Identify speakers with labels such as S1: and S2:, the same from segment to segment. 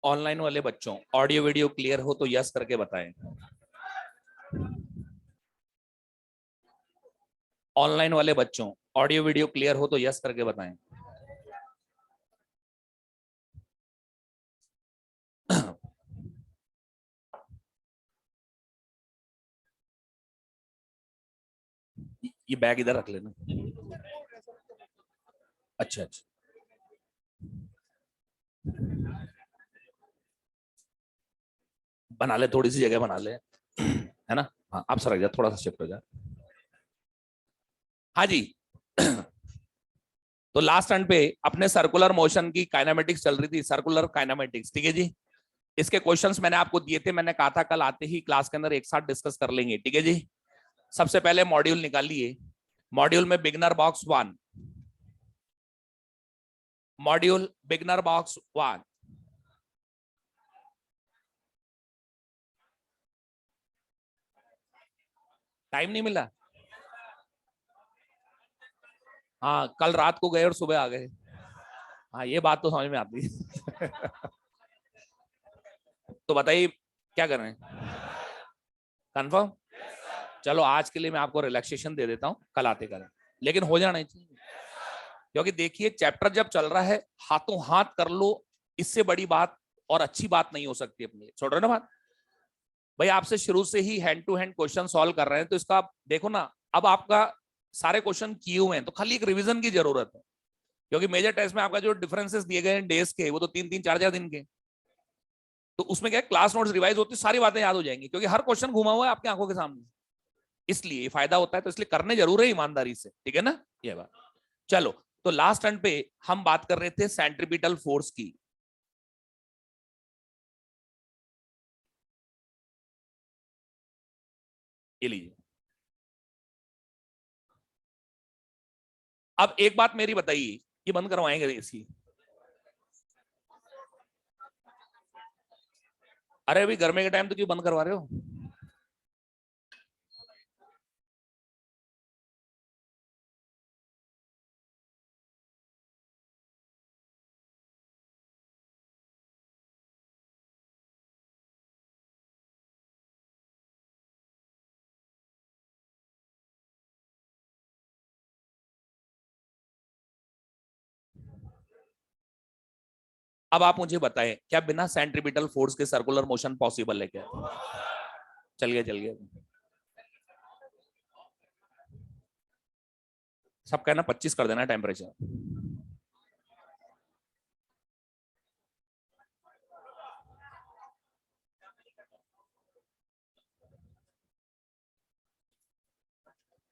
S1: Online वाले बच्चों, audio video clear हो तो यस करके बताएं। ऑनलाइन वाले बच्चों, ऑडियो वीडियो क्लियर हो तो यस करके बताएं। ये बैग इधर रख लेना। अच्छा अच्छा, बना ले, थोड़ी सी जगह बना ले, है ना। हाँ, आप सरक जा, थोड़ा सा शिफ्ट हो जा। हाँ जी। तो लास्ट टर्न पे अपने सर्कुलर मोशन की काइनेमेटिक्स चल रही थी, सर्कुलर काइनेमेटिक्स, ठीक है जी। इसके क्वेश्चंस मैंने आपको दिए थे, मैंने कहा था कल आते ही क्लास के अंदर एक साथ डिस्कस कर लेंगे, ठीक है जी। सबसे पहले मॉड्यूल निकालिए। मॉड्यूल में beginner box 1, module beginner box 1। Time नहीं मिला। हाँ, कल रात को गए और सुबह आ गए। हाँ, ये बात तो समझ में आती है। तो बताइए क्या कर रहे हैं, कंफर्म। चलो आज के लिए मैं आपको रिलैक्सेशन दे देता हूँ, कल आते करें, लेकिन हो जाना चाहिए। क्योंकि देखिए चैप्टर जब चल रहा है, हाथों हाथ कर लो, इससे बड़ी बात और अच्छी बात नहीं हो सकती अपनी, छोड़ रहे ना बात। भाई आपसे शुरू से ही hand to hand question solve कर रहे हैं, तो इसका देखो ना। अब आपका सारे क्वेश्चन किए हुए हैं, तो खाली एक रिवीजन की जरूरत है। क्योंकि मेजर टेस्ट में आपका जो डिफरेंसेस दिए गए हैं डेज के, वो तो 3-3 4-4 दिन के। तो उसमें क्या है, क्लास नोट्स रिवाइज होती, सारी बातें याद हो जाएंगी, क्योंकि हर क्वेश्चन घुमा हुआ है आपकी आंखों के सामने। इसलिए ये फायदा होता है, तो इसलिए करने जरूर है ईमानदारी से, ठीक है ना। ये बात। चलो, तो लास्ट टर्न पे हम बात कर रहे थे सेंट्रीपिटल फोर्स की। ये लीजिए। अब एक बात मेरी बताइए, ये बंद करवाएंगे इसकी। अरे अभी गर्मी के टाइम तो क्यों बंद करवा रहे हो। अब आप मुझे बताएं, क्या बिना सेंट्रीपिटल फोर्स के सर्कुलर मोशन पॉसिबल है क्या। चल गया चल गया। सब कहना 25 कर देना टेम्परेचर।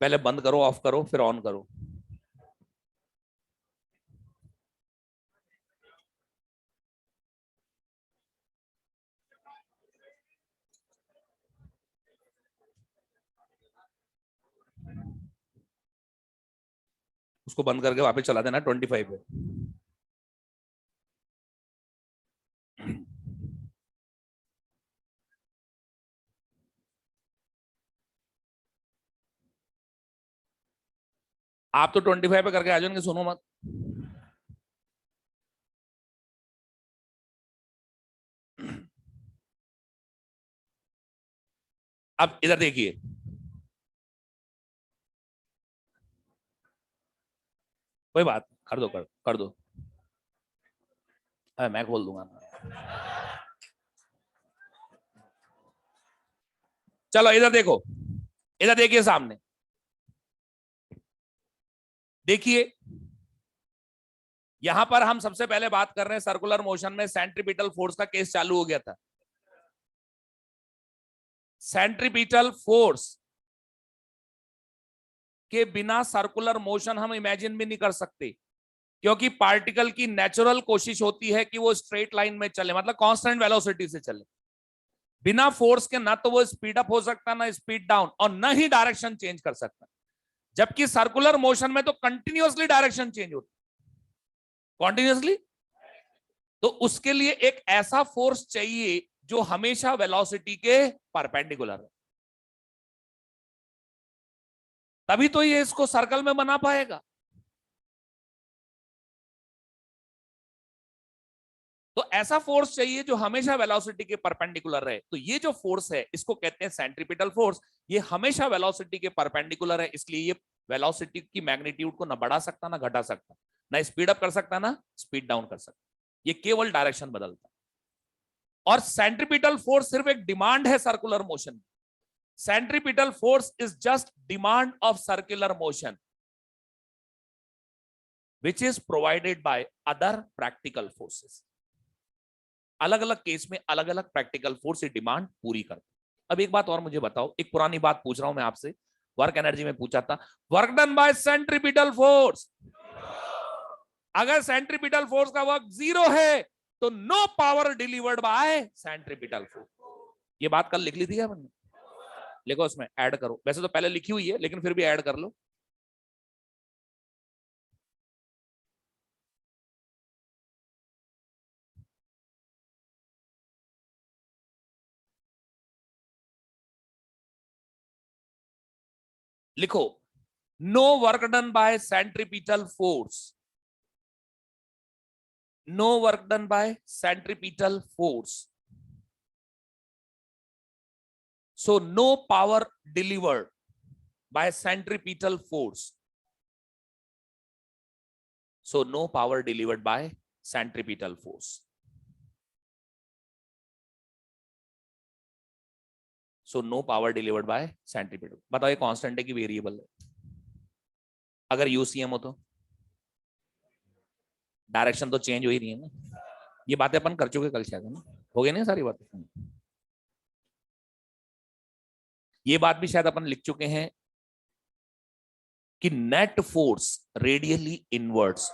S1: पहले बंद करो, ऑफ करो, फिर ऑन करो। उसको बंद करके वापस चला देना 25 पे। आप तो 25 पे करके आ जाओगे, सुनो मत। अब इधर देखिए, कोई बात, कर दो कर दो। मैं खोल दूंगा। चलो इधर देखो, इधर देखिए सामने। देखिए, यहां पर हम सबसे पहले बात कर रहे हैं सर्कुलर मोशन में सेंट्रीपिटल फोर्स का केस चालू हो गया था। सेंट्रीपिटल फोर्स के बिना सर्कुलर मोशन हम इमेजिन भी नहीं कर सकते, क्योंकि पार्टिकल की नेचुरल कोशिश होती है कि वो स्ट्रेट लाइन में चले, मतलब कांस्टेंट वेलोसिटी से चले। बिना फोर्स के ना तो वो स्पीड अप हो सकता, ना स्पीड डाउन, और ना ही डायरेक्शन चेंज कर सकता। जबकि सर्कुलर मोशन में तो कंटिन्यूअसली डायरेक्शन चेंज होती, कॉन्टिन्यूअसली। तो उसके लिए एक ऐसा फोर्स चाहिए जो हमेशा वेलोसिटी के परपेंडिकुलर है, तभी तो ये इसको सर्कल में बना पाएगा। तो ऐसा फोर्स चाहिए जो हमेशा वेलोसिटी के परपेंडिकुलर रहे। तो ये जो फोर्स है इसको कहते हैं सेंट्रीपिटल फोर्स। ये हमेशा वेलोसिटी के परपेंडिकुलर है, इसलिए ये वेलोसिटी की मैग्नीट्यूड को ना बढ़ा सकता ना घटा सकता, ना स्पीड अप कर सकता ना स्पीड डाउन कर सकता, ये केवल डायरेक्शन बदलता। और सेंट्रीपिटल फोर्स सिर्फ एक डिमांड है circular motion. Centripetal force is just demand of circular motion which is provided by other practical forces। अलग अलग केस में अलग अलग प्रैक्टिकल फोर्स डिमांड पूरी करते। अब एक बात और मुझे बताओ, एक पुरानी बात पूछ रहा हूं मैं आपसे, वर्क एनर्जी में पूछा था, work done by centripetal force. अगर सेंट्रीपिटल फोर्स का वर्क 0 है तो no power delivered by centripetal force. ये बात कल लिख ली थी क्या मैंने? लिखो, उसमें ऐड करो। वैसे तो पहले लिखी हुई है लेकिन फिर भी ऐड कर लो। लिखो, no work done by centripetal force, no work done by centripetal force, so no power delivered by centripetal force, so no power delivered by centripetal force, so no power delivered by centripetal। बताओ ये constant है कि variable है? अगर UCM हो तो direction तो change हो ही नहीं है ना। ये बातें अपन कर चुके कल शायद, है ना? हो गई ना सारी बातें? ये बात भी शायद अपन लिख चुके हैं कि net force radially inverts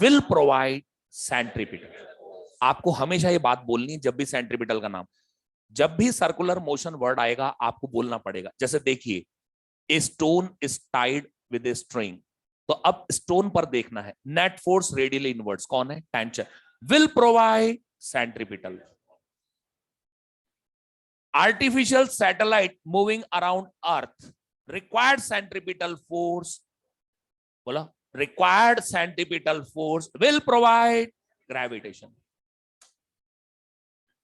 S1: will provide centripetal. आपको हमेशा ये बात बोलनी है जब भी सेंट्रीपिटल का नाम, जब भी सर्कुलर मोशन वर्ड आएगा आपको बोलना पड़ेगा। जैसे देखिए, a stone is tied with a string, तो अब स्टोन पर देखना है, नेट फोर्स रेडियली इनवर्ट्स कौन है? Tension, will provide centripetal. Artificial satellite moving around earth required centripetal force, बोला required centripetal force will provide gravitation.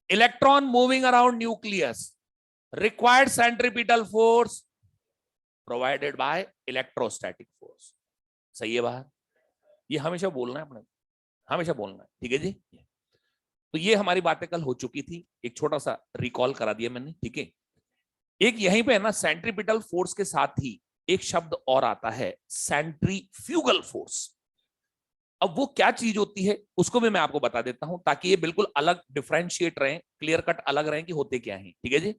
S1: Electron moving around nucleus required centripetal force provided by electrostatic force. सही है बात? ये हमेशा बोलना है अपने, हमेशा बोलना है, ठीक है जी। तो ये हमारी बातें कल हो चुकी थी, एक छोटा सा रिकॉल करा दिया मैंने, ठीक है। एक यहीं पे है ना, सेंट्रीपिटल फोर्स के साथ ही एक शब्द और आता है, सेंट्रीफ्यूगल फोर्स। अब वो क्या चीज होती है उसको भी मैं आपको बता देता हूं, ताकि ये बिल्कुल अलग डिफरेंशिएट रहे, क्लियर कट अलग रहे कि होते क्या है, ठीक है जी।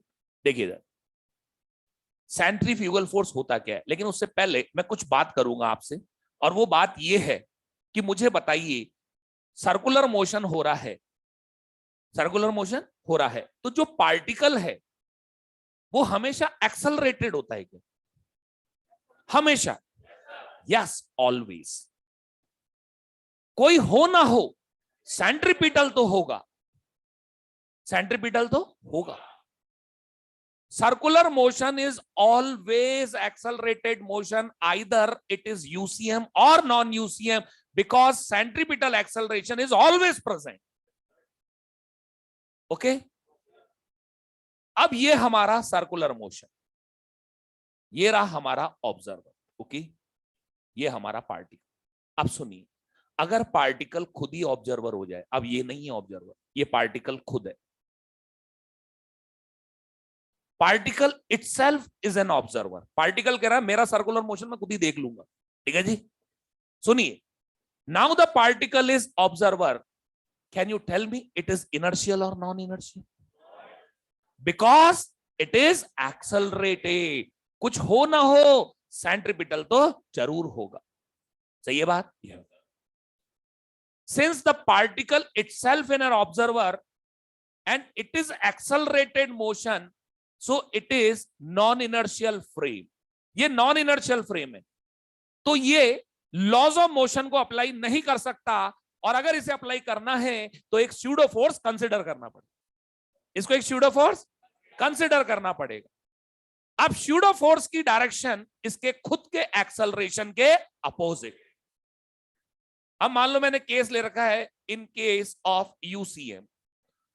S1: देखिए सेंट्रीफ्यूगल फोर्स होता क्या है, लेकिन उससे पहले मैं कुछ बात करूंगा आपसे, और वो बात ये है कि मुझे बताइए, सर्कुलर मोशन हो रहा है, सर्कुलर मोशन हो रहा है, तो जो पार्टिकल है वो हमेशा एक्सेलरेटेड होता है क्या? हमेशा? Yes, always. कोई हो ना हो, सेंट्रीपिटल तो होगा, सेंट्रीपिटल तो होगा। Circular motion is always accelerated motion, either it is UCM or non-UCM, because centripetal acceleration is always present. Okay? अब ये हमारा सर्कुलर मोशन, ये रहा हमारा ऑब्जर्वर, ओके? ये हमारा पार्टिकल। अब सुनिए, अगर पार्टिकल खुद ही ऑब्जर्वर हो जाए, अब ये नहीं है ऑब्जर्वर, ये पार्टिकल खुद है, particle itself is an observer. Particle कह रहा है मेरा सर्कुलर मोशन मैं खुद ही देख लूंगा, ठीक है जी। सुनिए, now the particle is observer, can you tell me it is inertial और non inertial? Because it is accelerated. कुछ हो ना हो, सेंट्रीपिटल तो जरूर होगा। सही है बात? Since the particle itself in an observer and it is accelerated motion, so it is non inertial frame. ये नॉन इनर्शियल फ्रेम है, तो ये लॉज ऑफ मोशन को अप्लाई नहीं कर सकता, और अगर इसे अप्लाई करना है तो एक स्यूडो फोर्स कंसिडर करना पड़ेगा, इसको एक स्यूडो फोर्स कंसिडर करना पड़ेगा। अब स्यूडो फोर्स की डायरेक्शन इसके खुद के एक्सेलरेशन के अपोजिट। अब मान लो मैंने केस ले रखा है इन केस ऑफ यूसीएम।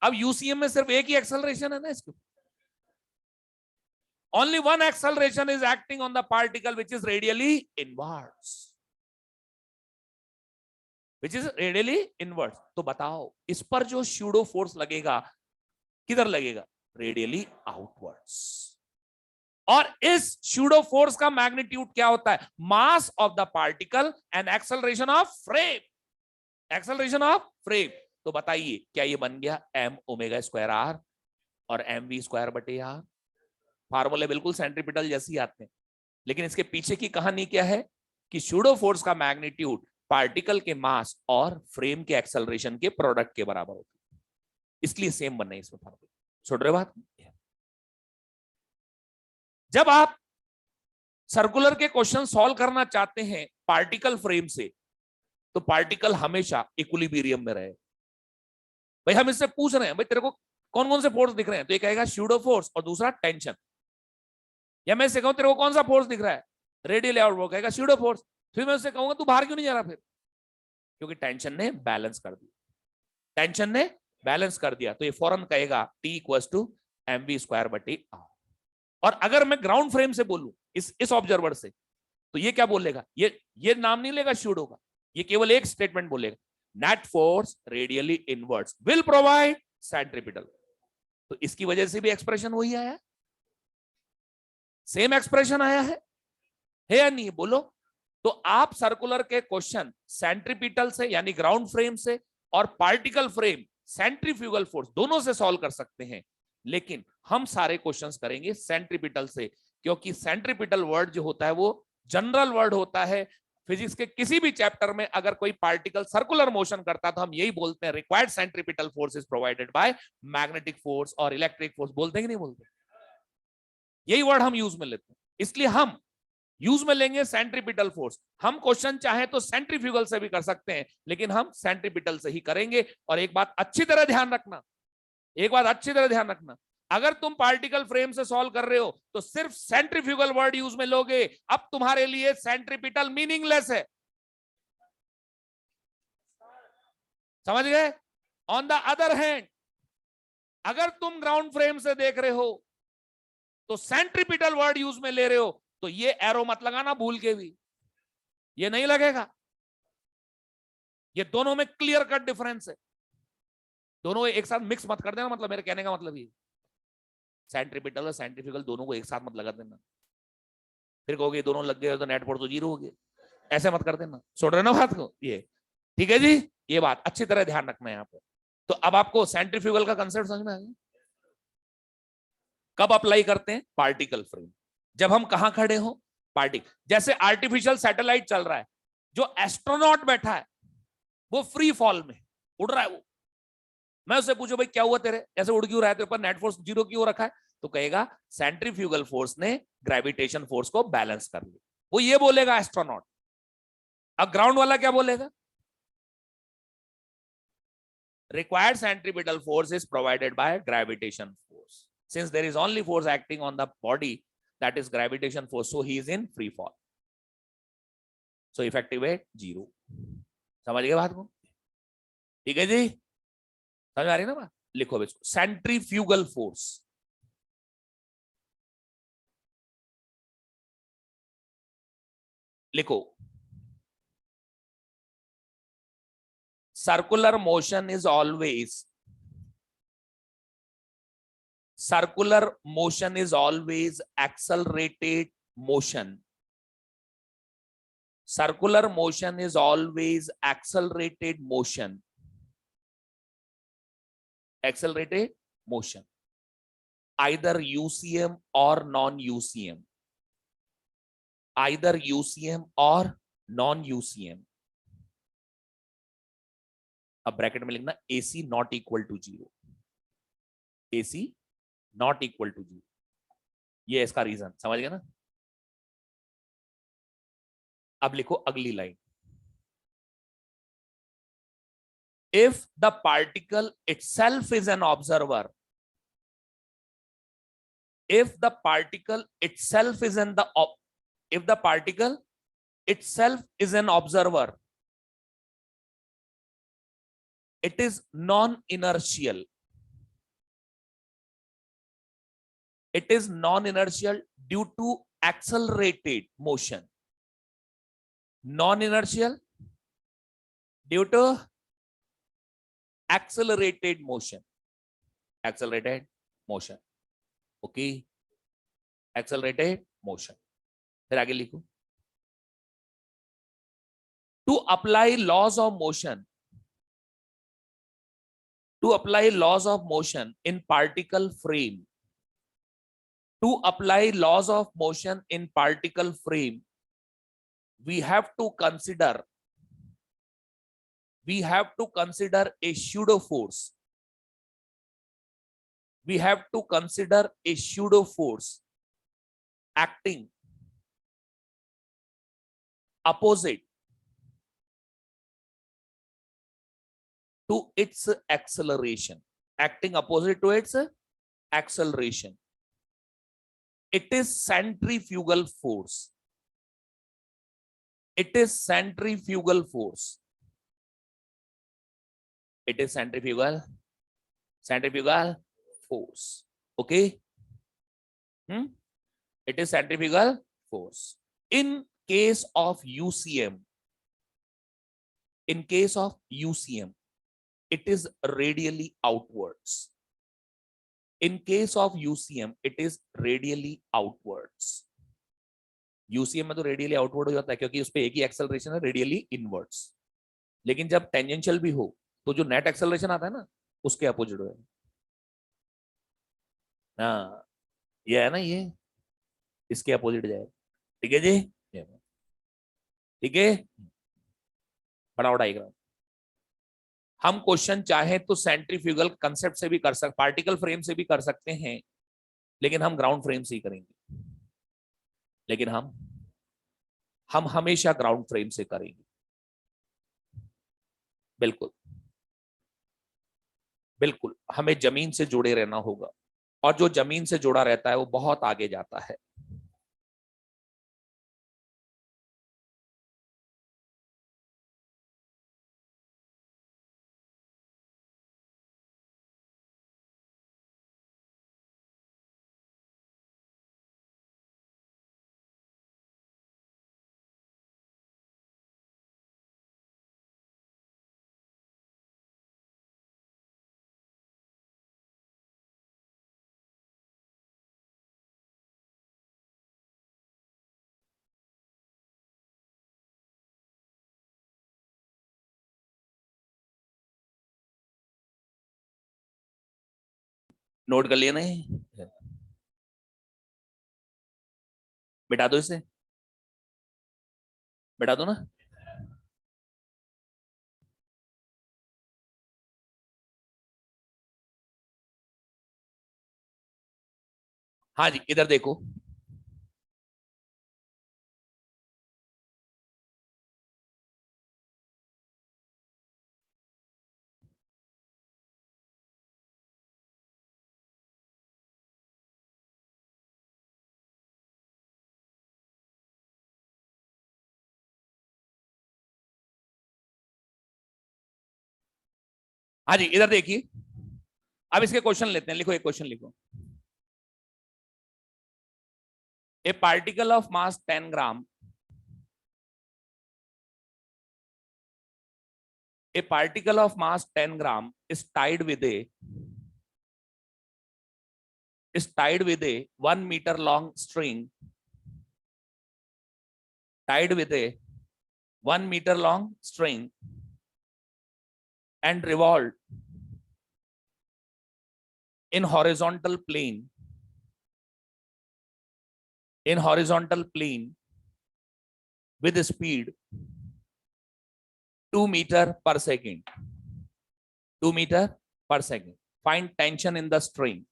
S1: अब यूसीएम में सिर्फ एक ही एक्सेलरेशन है ना इसको, only one acceleration is acting on the particle which is radially inwards, which is radially inwards। तो बताओ इस पर जो स्यूडो फोर्स लगेगा किधर लगेगा, रेडियली आउटवर्ड्स। और इस स्यूडो फोर्स का मैग्नीट्यूड क्या होता है, mass of the particle and acceleration of frame, acceleration of frame. तो बताइए क्या ये बन गया एम ओमेगा स्क्वायर आर और एम वी स्क्वायर बटे आर। फार्मूले बिल्कुल सेंट्रीपिटल जैसे ही आते हैं, लेकिन इसके पीछे की कहानी क्या है कि स्यूडो फोर्स का मैग्नीट्यूड पार्टिकल के मास और फ्रेम के एक्सेलरेशन के प्रोडक्ट के बराबर होती है, इसलिए सेम बनना है इसमें फार्मूला। सुन रहे बात? जब आप सर्कुलर के क्वेश्चन सॉल्व करना चाहते हैं पार्टिकल फ्रेम से, तो पार्टिकल हमेशा इक्विलिब्रियम में रहे। भाई हम इससे पूछ रहे हैं भाई तेरे को कौन कौन से फोर्स दिख रहे हैं, तो ये कहेगा स्यूडो फोर्स और दूसरा टेंशन। या मैं इससे कहूं तेरे को कौन सा फोर्स दिख रहा है, रेडियल आउट, वो कहेगा स्यूडो फोर्स। फिर मैं उससे कहूंगा तू बाहर क्यों नहीं जा रहा, फिर क्योंकि टेंशन ने बैलेंस कर दिया, टेंशन ने बैलेंस कर दिया। तो ये फौरन कहेगा T equals to m v square बटे आर। और अगर मैं ग्राउंड फ्रेम से बोलूं इस ऑब्जर्वर से, तो ये क्या बोलेगा, ये नाम नहीं लेगा स्यूडो का, ये केवल एक स्टेटमेंट बोलेगा, net force radially inwards will provide centripetal. तो इसकी वजह से भी एक्सप्रेशन वही आया है, सेम एक्सप्रेशन आया है या नहीं, बोलो। तो आप सर्कुलर के क्वेश्चन सेंट्रीपिटल से यानी ग्राउंड फ्रेम से और पार्टिकल फ्रेम सेंट्रीफ्यूगल फोर्स दोनों से सॉल्व कर सकते हैं, लेकिन हम सारे क्वेश्चंस करेंगे सेंट्रीपिटल से, क्योंकि सेंट्रीपिटल वर्ड जो होता है वो जनरल वर्ड होता है। फिजिक्स के किसी भी चैप्टर में अगर कोई पार्टिकल सर्कुलर मोशन करता है तो हम यही बोलते हैं required centripetal force is provided by magnetic force और इलेक्ट्रिक फोर्स। बोलते हैं कि नहीं बोलते, यही वर्ड हम यूज में लेते हैं, इसलिए हम यूज में लेंगे सेंट्रीपिटल फोर्स। हम क्वेश्चन चाहे तो सेंट्रीफ्यूगल से भी कर सकते हैं, लेकिन हम सेंट्रीपिटल से ही करेंगे। और एक बात अच्छी तरह ध्यान रखना, एक बात अच्छी तरह ध्यान रखना, अगर तुम पार्टिकल फ्रेम से सॉल्व कर रहे हो तो सिर्फ सेंट्रीफ्यूगल वर्ड यूज में लोगे, अब तुम्हारे लिए सेंट्रीपिटल मीनिंगलेस है, समझ गए। ऑन द अदर हैंड अगर तुम ग्राउंड फ्रेम से देख रहे हो तो सेंट्रीपिटल वर्ड यूज में ले रहे हो, तो ये एरो मत लगाना भूल के भी, ये नहीं लगेगा। ये दोनों में क्लियर कट डिफरेंस है, दोनों एक साथ मिक्स मत कर देना, मतलब मेरे कहने का मतलब ये सेंट्रीपिटल और सेंट्रीफ्यूगल दोनों को एक साथ मत लगा देना, फिर कहोगे दोनों लग गए तो नेट फोर्स तो जीरो हो गया, ऐसे मत कर देना। सुन रहे ना बात को, ये ठीक है जी, ये बात अच्छी तरह ध्यान रखना है यहाँ पे। तो अब आपको सेंट्रीफ्यूगल का कंसेप्ट समझ में आ गया। कब अप्लाई करते हैं, पार्टिकल फ्रेम, जब हम कहां खड़े हो, पार्टिकल। जैसे आर्टिफिशियल सैटेलाइट चल रहा है, जो एस्ट्रोनॉट बैठा है वो फ्री फॉल में उड़ रहा है, वो मैं उससे पूछूं भाई क्या हुआ तेरे, ऐसे उड़ क्यों रहा है, तेरे पर नेट फोर्स जीरो क्यों रखा है, तो कहेगा सेंट्रीफ्यूगल फोर्स ने ग्रेविटेशन फोर्स को बैलेंस कर लिया, वो ये बोलेगा एस्ट्रोनॉट। अब ग्राउंड वाला क्या बोलेगा, required centripetal force is provided by gravitation force, since there is only force acting on the body, that is gravitation force, so he is in free fall, so effective weight 0। समझ गए बात को, ठीक है जी, समझ आ रही है ना बात। लिखो इसको, सेंट्रीफ्यूगल फोर्स, लिखो circular motion is always accelerated motion, circular motion is always accelerated motion, accelerated motion, either UCM or non-UCM, either UCM or non-UCM। अब ब्रैकेट में लिखना AC not equal to 0, AC not equal to 0, ये इसका reason, समझ गए ना। अब लिखो अगली line, if the particle itself is an observer, if the particle itself is in the if the particle itself is an observer, It is non-inertial. It is non-inertial due to accelerated motion. Non-inertial due to accelerated motion. Accelerated motion. Okay. Accelerated motion. फिर आगे लिखो. To apply laws of motion. To apply laws of motion in particle frame. To apply laws of motion in particle frame, we have to consider a pseudo force. We have to consider a pseudo force acting opposite to its acceleration. Acting opposite to its acceleration. It is centrifugal force. It is centrifugal force. It is centrifugal force. Okay. It is centrifugal force. In case of UCM, it is radially outwards. In case of UCM, it is radially outwards. UCM में तो radially outward हो जाता है क्योंकि उस पे एक ही acceleration है, रेडियली इनवर्ड्स. लेकिन जब टेंजेंशियल भी हो तो जो नेट एक्सेलरेशन आता है ना उसके अपोजिट हो. हाँ ये है ना, ये इसके अपोजिट जाए. ठीक है जी. ठीक है. बनाओ डायग्राम. हम क्वेश्चन चाहे तो सेंट्रीफ्यूगल कंसेप्ट से भी कर सकते, पार्टिकल फ्रेम से भी कर सकते हैं, लेकिन हम ग्राउंड फ्रेम से ही करेंगे. लेकिन हम हमेशा ग्राउंड फ्रेम से करेंगे. बिल्कुल बिल्कुल. हमें जमीन से जुड़े रहना होगा और जो जमीन से जुड़ा रहता है वो बहुत आगे जाता है. नोट कर लिया नहीं? बिठा दो इसे. बिठा दो ना. हाँ जी इधर देखो. हाँ जी इधर देखिए. अब इसके क्वेश्चन लेते हैं. लिखो, एक क्वेश्चन लिखो. ए particle of mass 10 gram, a particle of mass 10 gram is tied with a 1 meter long string, tied with a 1 meter long string and revolved in horizontal plane with speed 2 meter per second. 2 meter per second. Find tension in the string.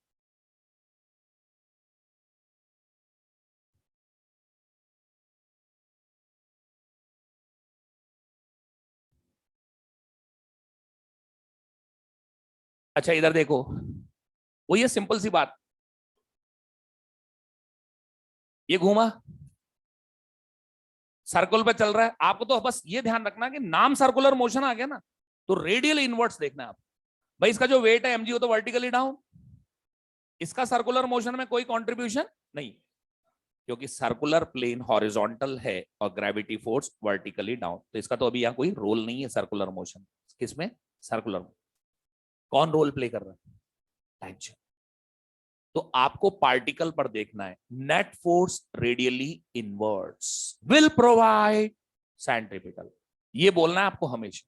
S1: अच्छा इधर देखो, वो ये simple सी बात. ये घूमा, circle पे चल रहा है. आपको तो बस ये ध्यान रखना कि नाम सर्कुलर मोशन आ गया ना, तो रेडियल इनवर्ट्स देखना है आप। भाई इसका जो वेट है एमजी वो तो वर्टिकली डाउन, इसका सर्कुलर मोशन में कोई कंट्रीब्यूशन नहीं, क्योंकि सर्कुलर प्लेन हॉरिजॉन्टल है और ग्रेविटी फोर्स वर्टिकली डाउन, तो इसका तो अभी यहाँ कोई रोल नहीं है सर्कुलर मोशन। किसमें? सर्कुलर। कौन रोल प्ले कर रहा है? टेंशन। तो आपको पार्टिकल पर देखना है, net force radially inverts will provide centripetal, ये बोलना है आपको हमेशा।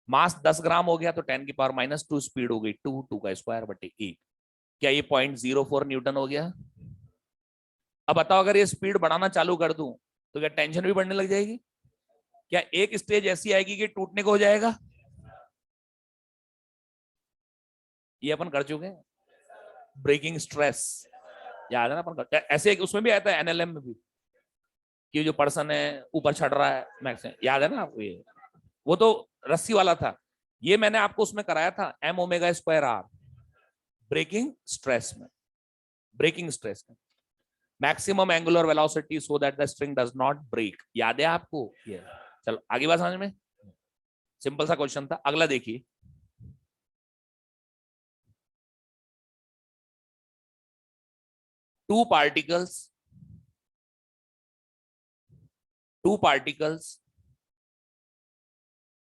S1: मास 10 ग्राम हो गया तो 10⁻⁻2 स्पीड हो गई 2 का स्क्वायर बटे 1, क्या ये 0.04 न्यूटन हो गया? अब बताओ अगर ये स्पीड बढ़ाना चालू कर दूं तो क्या टेंशन भी बढ़ने लग जाएगी? क्या एक स्टेज ऐसी आएगी कि टूटने को हो जाएगा? ये अपन कर चुके हैं, ब्रेकिंग स्ट्रेस, याद है ना अपन? ऐसे उसमें भी आता है एनएलएम में भी, कि जो पर्सन है ऊपर चढ़ रहा है मैक्स, याद है ना आपको? ये वो तो रस्सी वाला था, ये मैंने आपको उसमें कराया था m⍵²r, ब्रेकिंग स्ट्रेस में। ब्रेकिंग स्ट्रेस में maximum angular velocity so that the string does not break, याद है आपको ये? चलो आगे बात समझ में, सिंपल सा क्वेश्चन था। अगला देखिए, two particles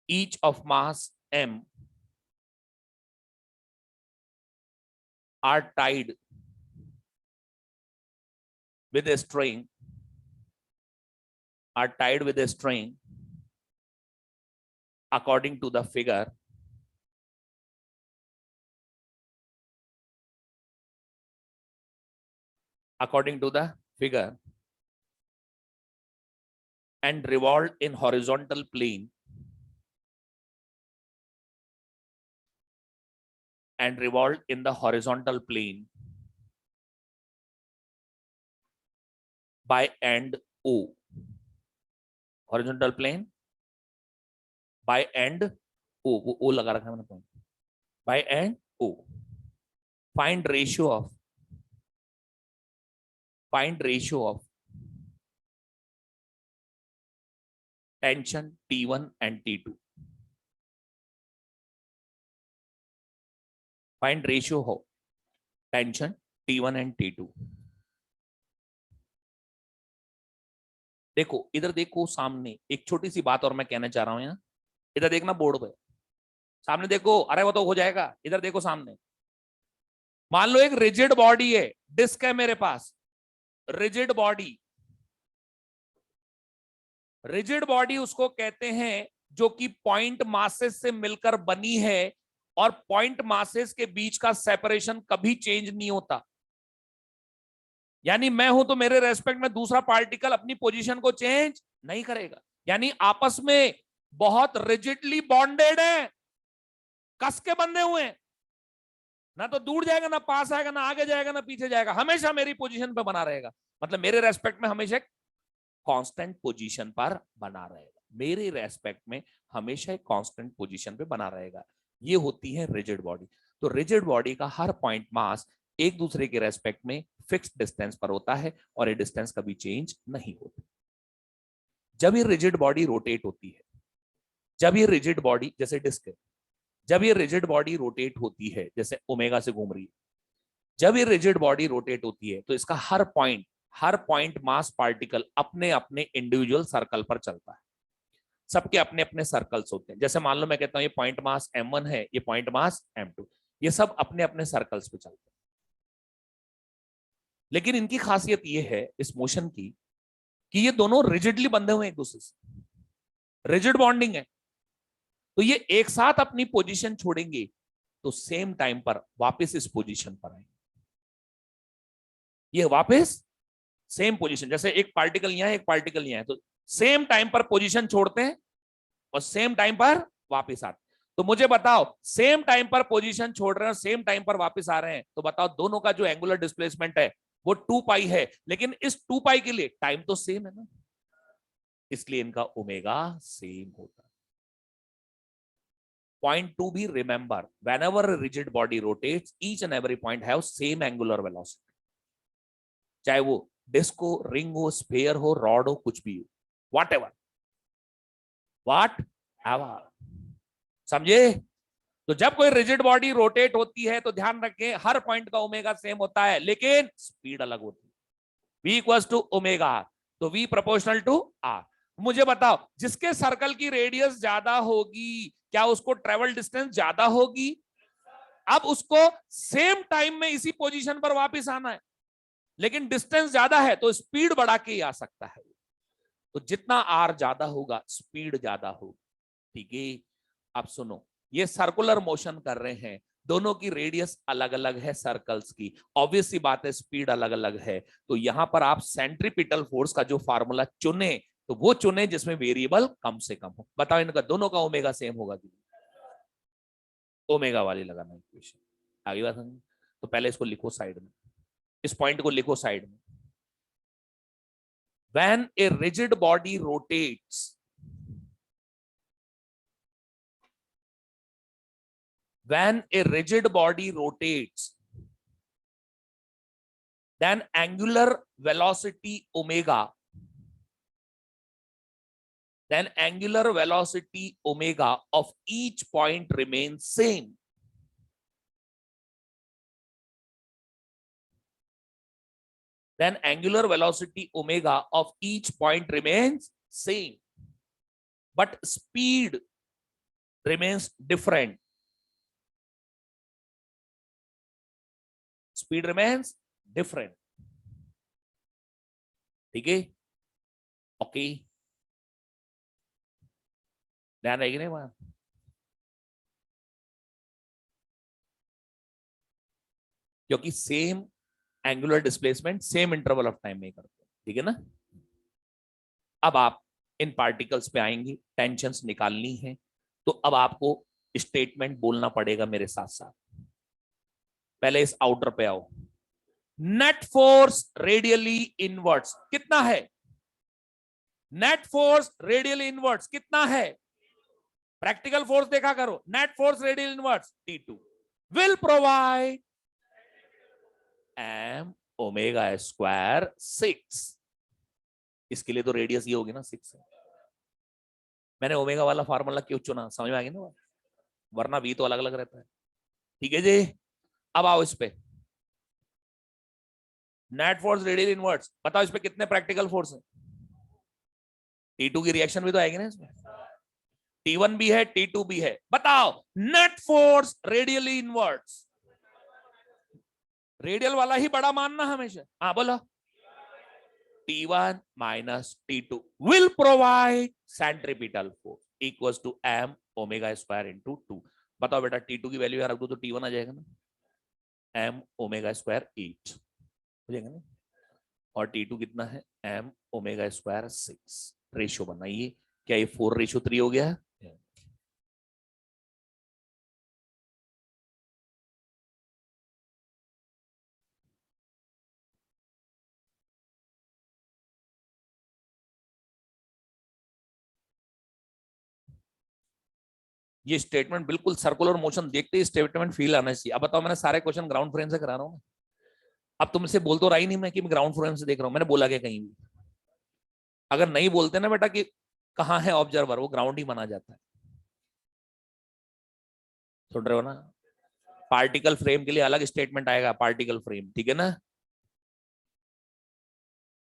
S1: each of mass m are tied with a string, according to the figure, and revolved in horizontal plane by end O. Horizontal plane by end O, वो O लगा रखा है मैंने point, by end O. Find ratio of tension T1 and T2. Find ratio of tension T1 and T2. देखो इधर देखो, सामने एक छोटी सी बात और मैं कहना चाह रहा हूं यहाँ, इधर देखना बोर्ड पे, सामने देखो, अरे वो तो हो जाएगा, इधर देखो सामने। मान लो एक रिजिड बॉडी है, डिस्क है मेरे पास, रिजिड बॉडी उसको कहते हैं जो कि पॉइंट मासेस से मिलकर बनी है, और पॉइंट मासेस के बीच का सेपरेशन कभी चेंज नहीं होता। यानी मैं हूं तो मेरे रेस्पेक्ट में दूसरा पार्टिकल अपनी पोजीशन को चेंज नहीं करेगा, यानी आपस में बहुत रिजिडली बॉन्डेड है, कस के बंधे हुए हैं, ना तो दूर जाएगा, ना पास आएगा, ना आगे जाएगा, ना पीछे जाएगा, हमेशा मेरी पोजीशन पे बना रहेगा। मतलब मेरे रेस्पेक्ट में हमेशा कांस्टेंट पोजीशन पर बना रहेगा, मेरे रेस्पेक्ट में हमेशा एक कांस्टेंट पोजीशन पे बना रहेगा। ये होती है रिजिड बॉडी। तो रिजिड बॉडी का हर पॉइंट मास एक दूसरे के रेस्पेक्ट में फिक्स्ड डिस्टेंस पर होता है, और ये डिस्टेंस कभी चेंज नहीं होती। जब ये रिजिड बॉडी रोटेट होती है, जब ये रिजिड बॉडी जैसे डिस्क है, जब ये रिजिड बॉडी रोटेट होती है जैसे ओमेगा से घूम रही है, जब ये रिजिड बॉडी रोटेट होती है तो इसका हर पॉइंट मास पार्टिकल अपने अपने इंडिविजुअल सर्कल पर चलता है। सबके अपने अपने सर्कल्स होते हैं। जैसे मान लो मैं कहता हूं ये पॉइंट मास m1 है, ये पॉइंट मास m2, ये सब अपने अपने सर्कल्स पे चलते हैं। लेकिन इनकी खासियत ये है इस मोशन की कि ये दोनों रिजिडली बंधे हुए हैं एक दूसरे से, रिजिड बॉन्डिंग है। तो ये एक साथ अपनी पोजीशन छोड़ेंगे तो सेम टाइम पर वापस इस पोजीशन पर आएंगे, ये वापस सेम पोजीशन, जैसे एक पार्टिकल यहां है, एक पार्टिकल यहां है, तो सेम टाइम पर पोजीशन छोड़ते हैं और सेम टाइम पर वापस आते हैं। तो मुझे बताओ, सेम टाइम पर पोजीशन छोड़ रहे हैं और सेम टाइम पर वापस आ रहे हैं, तो बताओ दोनों का जो एंगुलर डिस्प्लेसमेंट है वो 2π है, लेकिन इस 2π के लिए टाइम तो सेम है ना, इसलिए इनका ओमेगा सेम होता है। Point 2 भी remember, whenever a rigid body rotates, each and every point have same angular velocity, चाहे वो डिस्क हो, रिंग हो, स्फीयर हो, रॉड हो, कुछ भी हो, whatever. समझे? तो जब कोई रिजिड बॉडी रोटेट होती है तो ध्यान रखें हर पॉइंट का ओमेगा सेम होता है, लेकिन स्पीड अलग होती है। v equals to omega r, तो v प्रोपोर्शनल टू आर। मुझे बताओ, जिसके सर्कल की रेडियस ज्यादा होगी, क्या उसको ट्रेवल डिस्टेंस ज्यादा होगी? अब उसको सेम टाइम में इसी पोजीशन पर वापस आना है, लेकिन डिस्टेंस ज्यादा है तो स्पीड बढ़ा के ही आ सकता है। तो जितना आर ज्यादा होगा स्पीड ज्यादा होगी। ठीक है, अब सुनो, ये सर्कुलर मोशन कर रहे हैं, दोनों की रेडियस अलग अलग है सर्कल्स की, ऑब्वियस सी बात है स्पीड अलग अलग है। तो यहां पर आप सेंट्रीपिटल फोर्स का जो फार्मूला चुने, तो वो चुने जिसमें वेरिएबल कम से कम हो। बताओ, इनका दोनों का ओमेगा सेम होगा कि ओमेगा वाली लगाना इक्वेशन। आगे बात समझ? तो पहले इसको लिखो साइड में, इस पॉइंट को लिखो साइड में। When a rigid body rotates, when a rigid body rotates, then angular velocity omega, then angular velocity omega of each point remains same. Then angular velocity omega of each point remains same, but speed remains different. Speed remains different. ठीक है, okay, ध्यान रहेगी नहीं वहां? क्योंकि same angular displacement same interval of time में करते हैं, ठीक है ना? अब आप इन पार्टिकल्स पे आएंगे, टेंशंस निकालनी है, तो अब आपको स्टेटमेंट बोलना पड़ेगा मेरे साथ साथ। पहले इस आउटर पे आओ। नेट फोर्स रेडियली इनवर्ट्स कितना है? नेट फोर्स रेडियली इनवर्ट्स कितना है? प्रैक्टिकल फोर्स देखा करो। Net force radial inwards T2 will provide m omega square 6। इसके लिए तो रेडियस ये होगी ना 6 है। मैंने ओमेगा वाला फार्मूला क्यों चुना, समझ में आ गया ना? वरना वी तो अलग अलग रहता है। ठीक है जी, अब आओ इस पे। नेट फोर्स रेडियल इनवर्ट्स, बताओ इस पे कितने प्रैक्टिकल फोर्स है? T2 की रिएक्शन भी तो आएगी ना इसमें। T1 भी है, T2 भी है। बताओ net force radially inwards, radial वाला ही बड़ा मानना हमेशा। हाँ बोलो। T1 minus T2 will provide centripetal force equals to m omega square into 2। बताओ बेटा, T2 की वैल्यू रख दो तो T1 आ जाएगा ना, m ओमेगा स्क्वायर 8 हो जाएगा ना, और T2 कितना है? m omega square 6। रेशियो बनाइए, क्या ये 4:3 हो गया? ये स्टेटमेंट बिल्कुल सर्कुलर मोशन देखते ही स्टेटमेंट फील आना चाहिए। अब बताओ, मैंने सारे क्वेश्चन ग्राउंड फ्रेम से करा रहा हूँ। अब तुमसे बोल तो रहा ही नहीं मैं कि मैं ग्राउंड फ्रेम से देख रहा हूँ, मैंने बोला क्या कहीं भी? अगर नहीं बोलते ना बेटा कि कहाँ है ऑब्जर्वर, वो ग्राउंड ही माना जाता है। सुन रहे हो ना? पार्टिकल फ्रेम के लिए अलग स्टेटमेंट आएगा, पार्टिकल फ्रेम, ठीक है ना?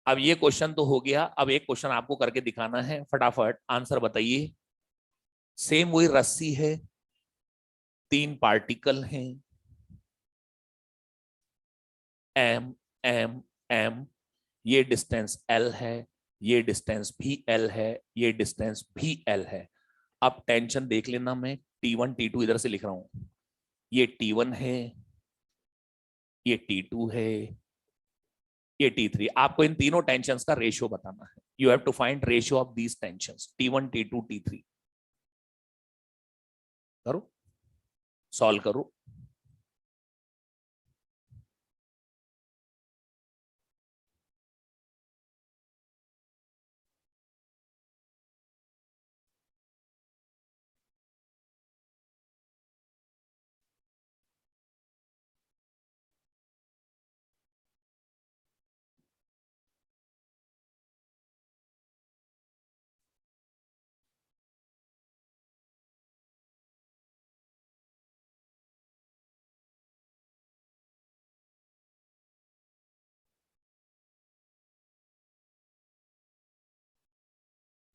S1: अब ये क्वेश्चन तो हो गया, अब एक क्वेश्चन आपको करके दिखाना है, फटाफट आंसर बताइए। सेम वही रस्सी है, 3 पार्टिकल हैं, एम एम एम, ये डिस्टेंस एल है, ये डिस्टेंस भी एल है, ये डिस्टेंस भी एल है। अब टेंशन देख लेना, मैं T1 T2 इधर से लिख रहा हूं, ये T1 है, ये T2 है, ये T3। आपको इन तीनों टेंशंस का रेशियो बताना है। You have to find ratio of these tensions T1 T2 T3। करो, सॉल्व करो।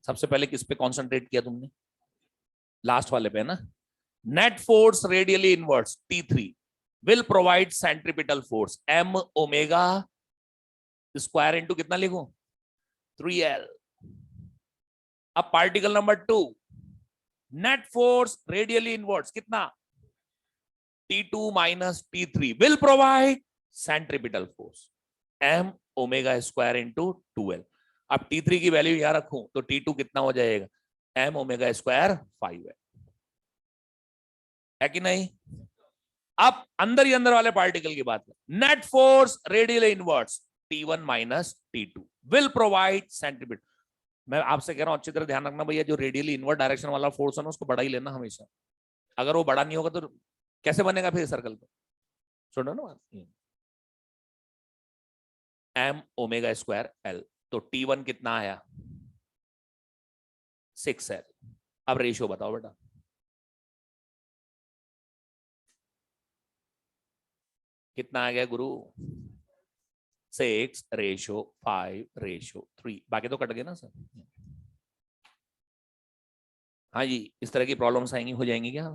S1: सबसे पहले किस पे कॉन्सेंट्रेट किया तुमने? लास्ट वाले पे ना। Net force radially inverts T3 will provide centripetal force m omega square into कितना लिखूं? 3L। अब particle number 2, net force radially inverts कितना? T2 minus T3 will provide centripetal force m omega square into 2L। अब T3 की value यहां रखूं तो T2 कितना हो जाएगा? m ओमेगा स्क्वायर 5 है कि नहीं? अब अंदर ही अंदर वाले पार्टिकल की बात करें। Net force radial inverts T1 minus T2 will provide centripetal. मैं आपसे कह रहा हूं अच्छी तरह ध्यान रखना भैया, जो रेडियली इनवर्ट डायरेक्शन वाला फोर्स है ना उसको बड़ा ही लेना हमेशा। अगर वो बड़ा नहीं होगा तो कैसे बनेगा फिर सर्कल को? सुनो ना, m ओमेगा स्क्वायर L, तो T1 कितना आया? 6L। अब रेशियो बताओ बेटा। कितना आ गया गुरु? 6:5:3। बाकी तो कट गए ना सर। हाँ जी, इस तरह की प्रॉब्लम्स आएंगी, हो जाएंगी क्या?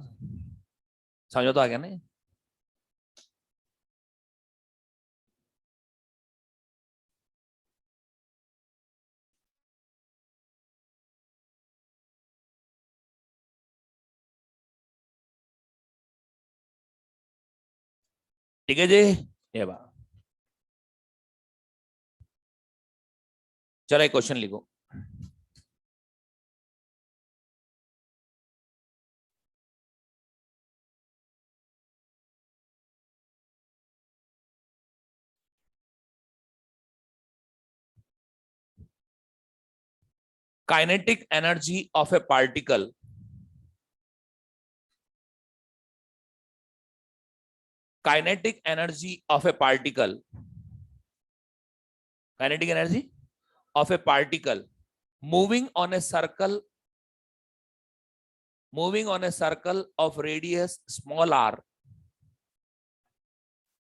S1: समझो तो आ गया ना? ठीक है जी, ये बात। चलो एक क्वेश्चन लिखो। Kinetic energy of A particle, kinetic energy of A particle, kinetic energy of A particle moving on a circle, moving on a circle of radius small r,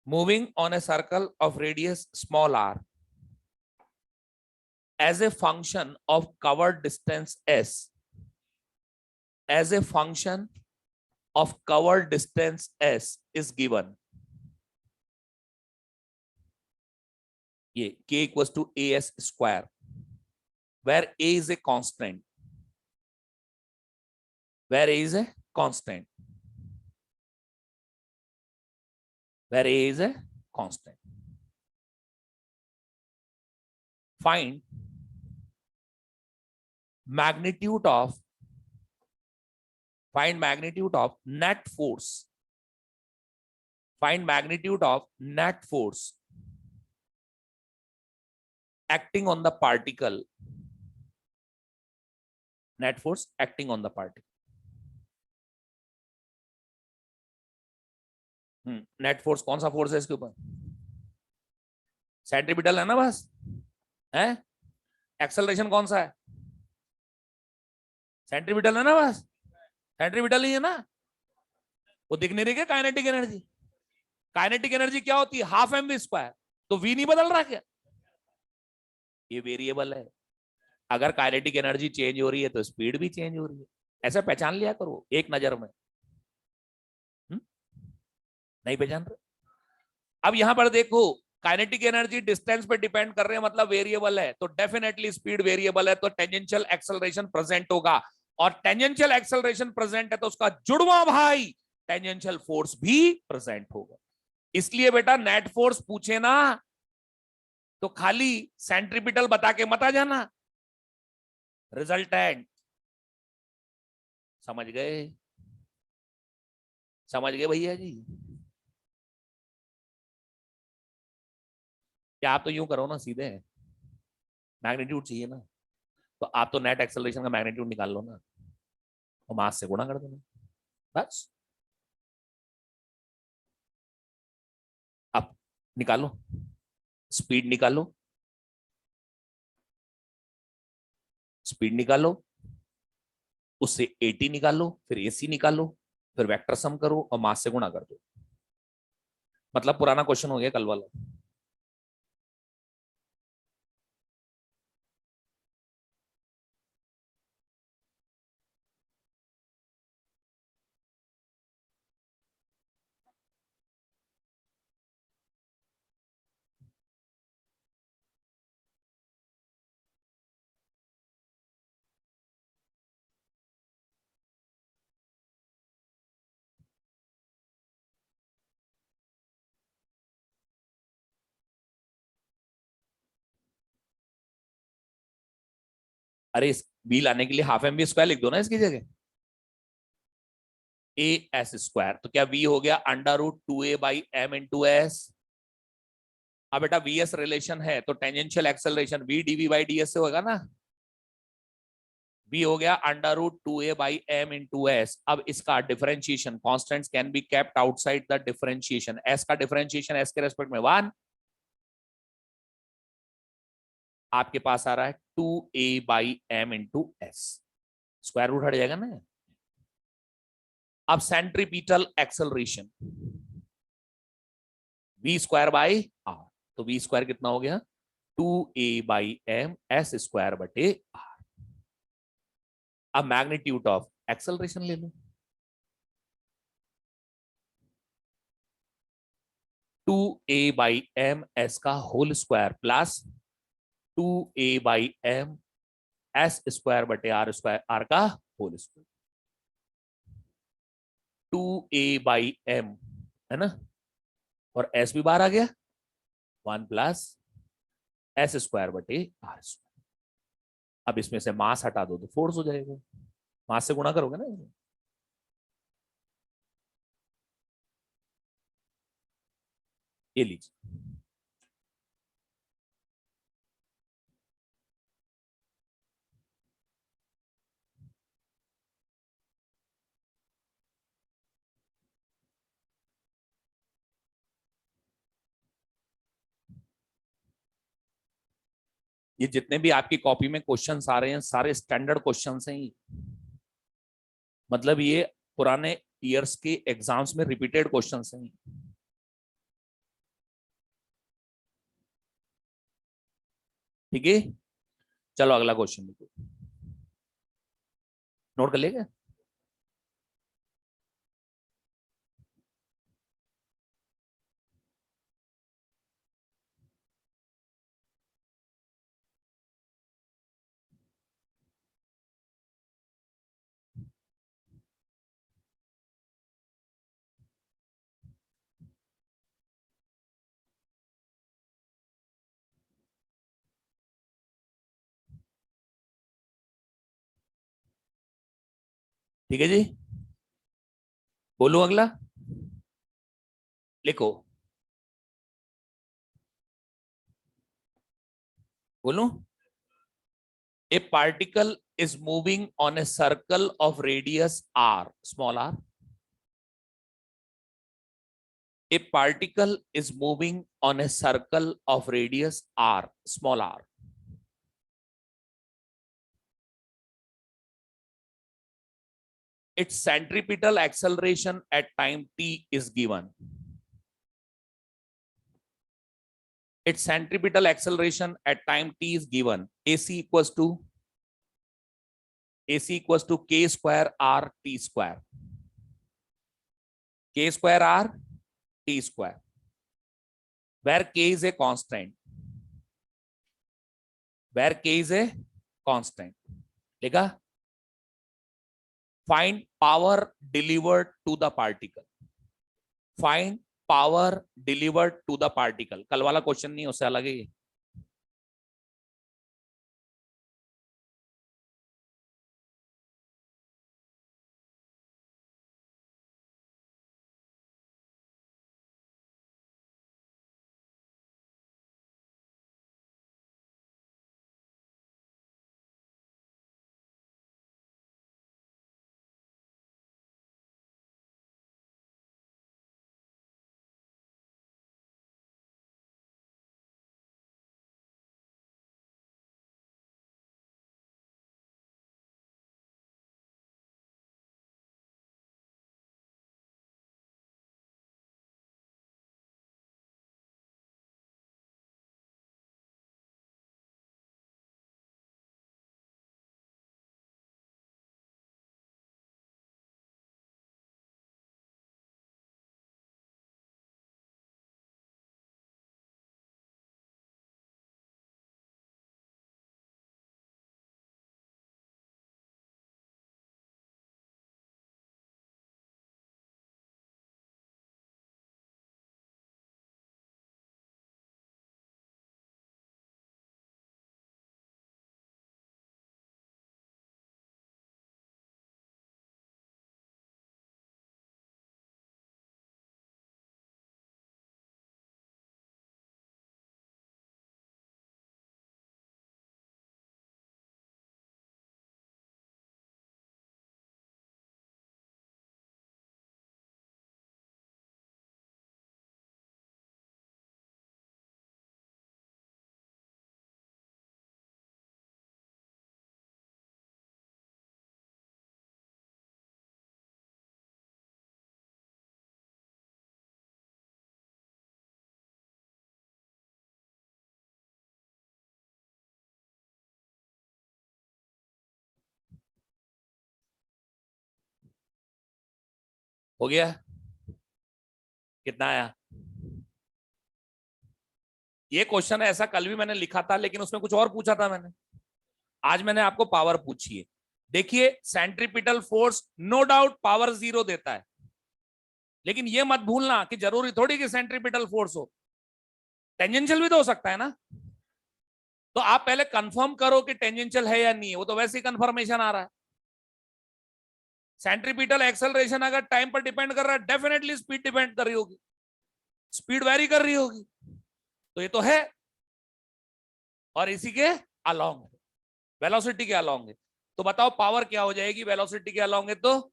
S1: moving on a circle of radius small r as a function of covered distance s, as a function of covered distance s is given. ये k equals to as square, where a is a constant, where a is a constant, where a is a constant. Find magnitude of, find magnitude of net force, find magnitude of net force acting on the particle, net force acting on the particle. Net force कौन सा force है इसके ऊपर? Centripetal है ना बस, है? Acceleration कौन सा है? सेंट्रीपिटल है ना बस, सेंट्रीपिटल ही है ना। वो दिख नहीं रही क्या काइनेटिक एनर्जी? काइनेटिक एनर्जी क्या होती है? Half m v square. तो वी नहीं बदल रहा क्या? ये वेरिएबल है। अगर काइनेटिक एनर्जी चेंज हो रही है तो स्पीड भी चेंज हो रही है। ऐसा पहचान लिया करो एक नजर में। नहीं पहचान रहे? अब यहां पर देखो, काइनेटिक एनर्जी डिस्टेंस पे डिपेंड कर रहे हैं, मतलब वेरिएबल है, तो डेफिनेटली स्पीड वेरिएबल है, तो टेंजेंशियल एक्सेलरेशन प्रेजेंट होगा। और टेंजेंशियल एक्सेलरेशन प्रेजेंट है तो उसका जुड़वा भाई टेंजेंशियल फोर्स भी प्रेजेंट होगा। इसलिए बेटा नेट फोर्स पूछे ना तो खाली सेंट्रीपिटल बता के मत आ जाना, रिजल्टेंट। समझ गए? समझ गए भैया जी? क्या आप तो यूं करो ना, सीधे मैग्नीट्यूड चाहिए ना, तो आप तो नेट एक्सेलरेशन का मैग्नीट्यूड निकाल लो ना और मास से गुणा कर दो बस। अब निकालो, स्पीड निकालो, स्पीड निकालो, उससे एटी निकालो, फिर एसी निकालो, फिर वेक्टर सम करो और मास से गुणा कर दो। मतलब पुराना क्वेश्चन हो गया कल वाला। अरे इस बी लाने के लिए हाफ एम बी स्क्वायर लिख दो ना इसकी जगह, ए एस स्क्वायर। तो क्या वी हो गया अंडर रूट 2a/m × s। अब बेटा वी एस रिलेशन है तो tangential acceleration v d v by d s से होगा ना। v हो गया अंडर रूट 2a/m × s। अब इसका differentiation, constants can be kept outside the differentiation. s का डिफरेंशिएशन s के रेस्पेक्ट में 1, आपके पास आ रहा है 2a/m × s, स्क्वायर रूट हट जाएगा ना। अब सेंट्रीपिटल एक्सेलरेशन v²/r, तो v² कितना हो गया 2a/m/s²/r। अब मैग्नीट्यूड ऑफ एक्सेलरेशन ले लो, 2a/m/s² प्लस 2a/m/s²/r का होल स्क्वायर। 2a/m है ना, और s भी बाहर आ गया, 1 प्लस s²/r²। अब इसमें से मास हटा दो तो फोर्स हो जाएगा, मास से गुणा करोगे ना। ये लीजिए, ये जितने भी आपकी कॉपी में क्वेश्चंस आ रहे हैं सारे स्टैंडर्ड क्वेश्चंस हैं। मतलब ये पुराने ईयर्स के एग्जाम्स में रिपीटेड क्वेश्चंस हैं। ठीक है, चलो अगला क्वेश्चन लिखो, नोट कर लेगा। ठीक है जी, बोलो अगला, लिखो, बोलो। A particle is moving on a circle of radius r, small r. A particle is moving on a circle of radius r, small r. Its centripetal acceleration at time t is given. Its centripetal acceleration at time t is given. AC equals to k square r t square. K square r t square, where k is a constant. Where k is a constant. लिखा, find power delivered to the particle. Find power delivered to the particle. कल वाला question नहीं, उससे अलग है ये। हो गया? कितना आया? ये क्वेश्चन ऐसा कल भी मैंने लिखा था, लेकिन उसमें कुछ और पूछा था मैंने। आज मैंने आपको पावर पूछी है। देखिए, centripetal force no doubt power 0 देता है, लेकिन ये मत भूलना कि जरूरी थोड़ी कि सेंट्रीपिटल फोर्स हो, टेंजेंशियल भी तो हो सकता है ना। तो आप पहले कंफर्म करो कि टेंजेंशियल है या नहीं है, वो तो वैसे ही कंफर्मेशन आ रहा है। सेंट्रीपिटल एक्सेलरेशन अगर टाइम पर डिपेंड कर रहा है, डेफिनेटली स्पीड डिपेंड कर रही होगी, स्पीड वेरी कर रही होगी, तो ये तो है। और इसी के अलोंग है, वेलोसिटी के अलोंग है। तो बताओ पावर क्या हो जाएगी वेलोसिटी के अलोंग है? तो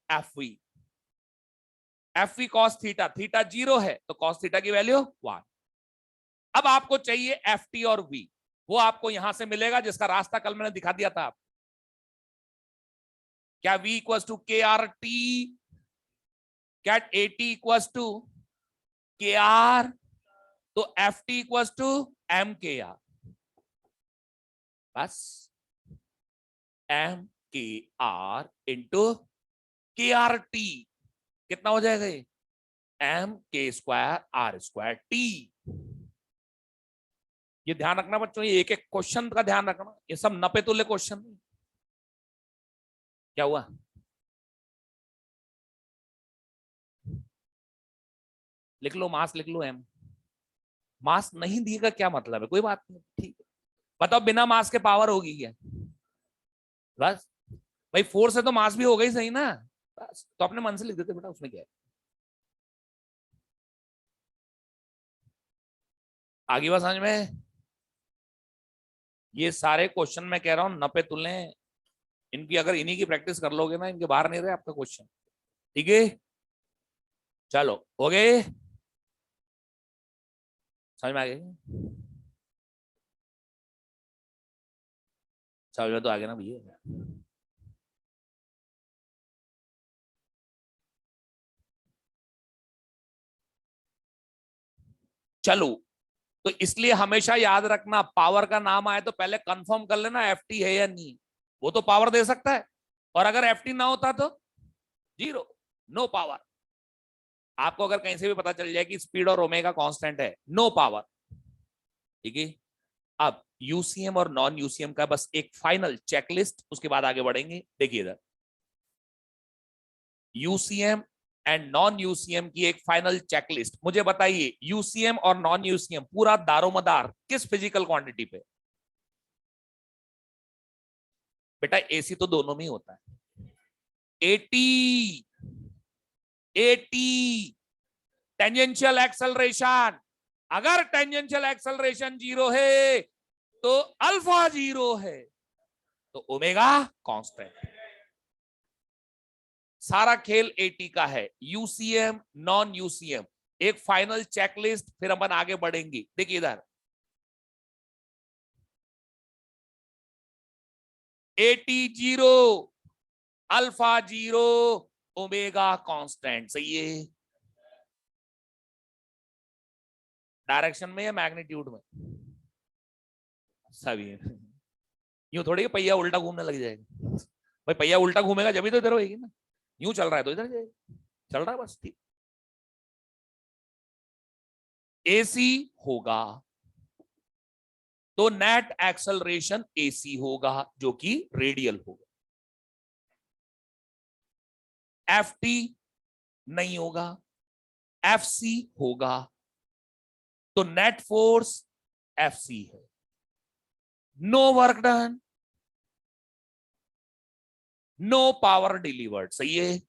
S1: f v cos theta, theta 0 है तो कॉस थीटा की वैल्यू 1। अब आपको चाहिए एफ टी और वी, वो आपको यहां से मिलेगा, जिसका रास्ता कल मैंने दिखा दिया था। क्या v equal to k r t, क्या a t equal to k r, तो f t equal to m k r, बस m k r into k r t. कितना हो जाएगा ये? एम के स्क्वायर आर स्क्वायर टी। ये ध्यान रखना बच्चों, ये एक एक क्वेश्चन का ध्यान रखना, ये सब नपे तुल्य क्वेश्चन नहीं। क्या हुआ? लिख लो मास, लिख लो एम। मास नहीं दिएगा क्या मतलब है? कोई बात नहीं, ठीक है। बताओ बिना मास के पावर होगी क्या? बस भाई, फोर्स है तो मास भी होगा ही सही ना। बस तो अपने मन से लिख देते बेटा, उसमें क्या है। आगे बात समझ में? ये सारे क्वेश्चन मैं कह रहा हूं नपे तुले, इनकी अगर इन्हीं की प्रैक्टिस कर लोगे ना, इनके बाहर नहीं रहे आपका क्वेश्चन। ठीक है, चलो हो गए, समझ में आ गए? समझ में तो आ गया ना भैया? चलो, तो इसलिए हमेशा याद रखना, पावर का नाम आए तो पहले कंफर्म कर लेना एफ टी है या नहीं। वो तो पावर दे सकता है, और अगर एफ टी ना होता तो 0, नो पावर। आपको अगर कहीं से भी पता चल जाए कि स्पीड और ओमेगा कांस्टेंट है, नो पावर। ठीक है, अब यूसीएम और नॉन यूसीएम का बस एक फाइनल चेकलिस्ट, उसके बाद आगे बढ़ेंगे। देखिए इधर, यूसीएम एंड नॉन यूसीएम की एक फाइनल चेकलिस्ट। मुझे बताइए, यूसीएम और नॉन यूसीएम पूरा दारोमदार किस फिजिकल क्वांटिटी पे? बेटा एसी तो दोनों में ही होता है। Eighty, eighty tangential acceleration. अगर टेंजेंशियल एक्सेलरेशन 0 है तो अल्फा 0 है, तो ओमेगा कांस्टेंट। सारा खेल एटी का है, यूसीएम नॉन यूसीएम। एक फाइनल चेकलिस्ट, फिर अपन आगे बढ़ेंगे। देखिए इधर, एटी 0, अल्फा 0, ओमेगा कांस्टेंट। सही है? डायरेक्शन में या मैग्नीट्यूड में? सभी है। यूं थोड़ी पहिया उल्टा घूमने लग जाएगा भाई, पहिया उल्टा घूमेगा जब भी तो इधर होगी ना। यूं चल रहा है तो इधर जाएगा, चल रहा है बस, ठीक। एसी होगा तो नेट एक्सेलरेशन एसी होगा, जो कि रेडियल होगा। एफ टी नहीं होगा, एफ सी होगा, तो नेट फोर्स एफ सी है। No work done, no power delivered. सही है?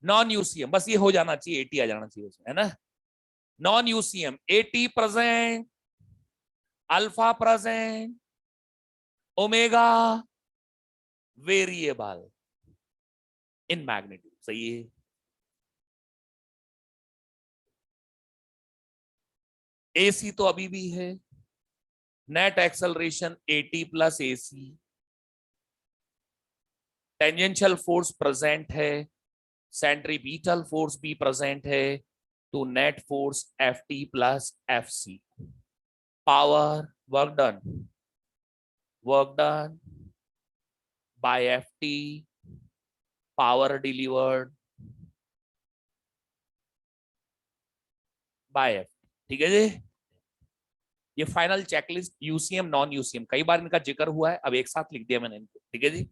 S1: नॉन यूसीएम बस ये हो जाना चाहिए, एटी आ जाना चाहिए उसमें, है ना। Non UCM a t present, alpha present, omega variable in magnitude. सही है? एसी तो अभी भी है, net acceleration a t plus a c, tangential force present है, सेंट्रीपिटल फोर्स भी प्रेजेंट है, तो net force f t plus f c. Power, work done, work done, by f t, power delivered by f. ठीक है जी। ये final checklist UCM non UCM, कई बार इनका जिक्र हुआ है, अब एक साथ लिख दिया मैंने इनको। ठीक है जी।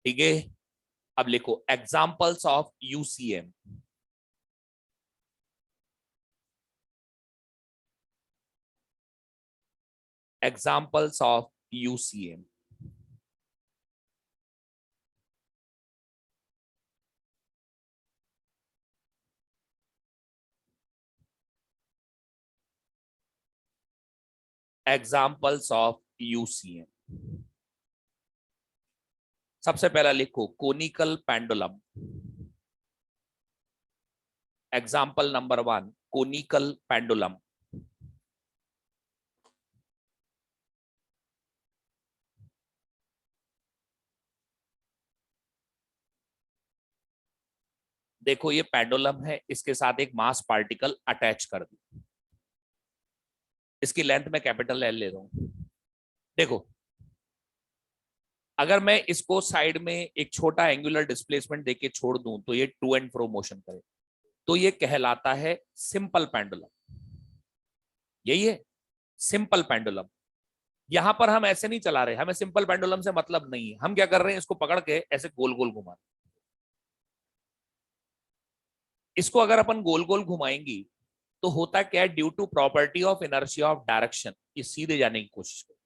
S1: ठीक है, अब लिखो examples of UCM. Examples of UCM. Examples of UCM. सबसे पहला लिखो conical pendulum. Example number 1, conical pendulum. देखो ये पेंडुलम है, इसके साथ एक मास पार्टिकल अटैच कर दी। इसकी लेंथ में कैपिटल एल ले रहा हूं। देखो अगर मैं इसको साइड में एक छोटा एंगुलर डिस्प्लेसमेंट देके छोड़ दूं तो ये टू एंड फ्रो मोशन करे, तो ये कहलाता है सिंपल पेंडुलम। यही है सिंपल पेंडुलम। यहां पर हम ऐसे नहीं चला रहे, हमें सिंपल पेंडुलम से मतलब नहीं है। हम क्या कर रहे हैं, इसको पकड़ के ऐसे गोल गोल घुमा। इसको अगर अपन गोल गोल घुमाएंगी तो होता क्या है, due to property of inertia of direction ये सीधे जाने की कोशिश करे।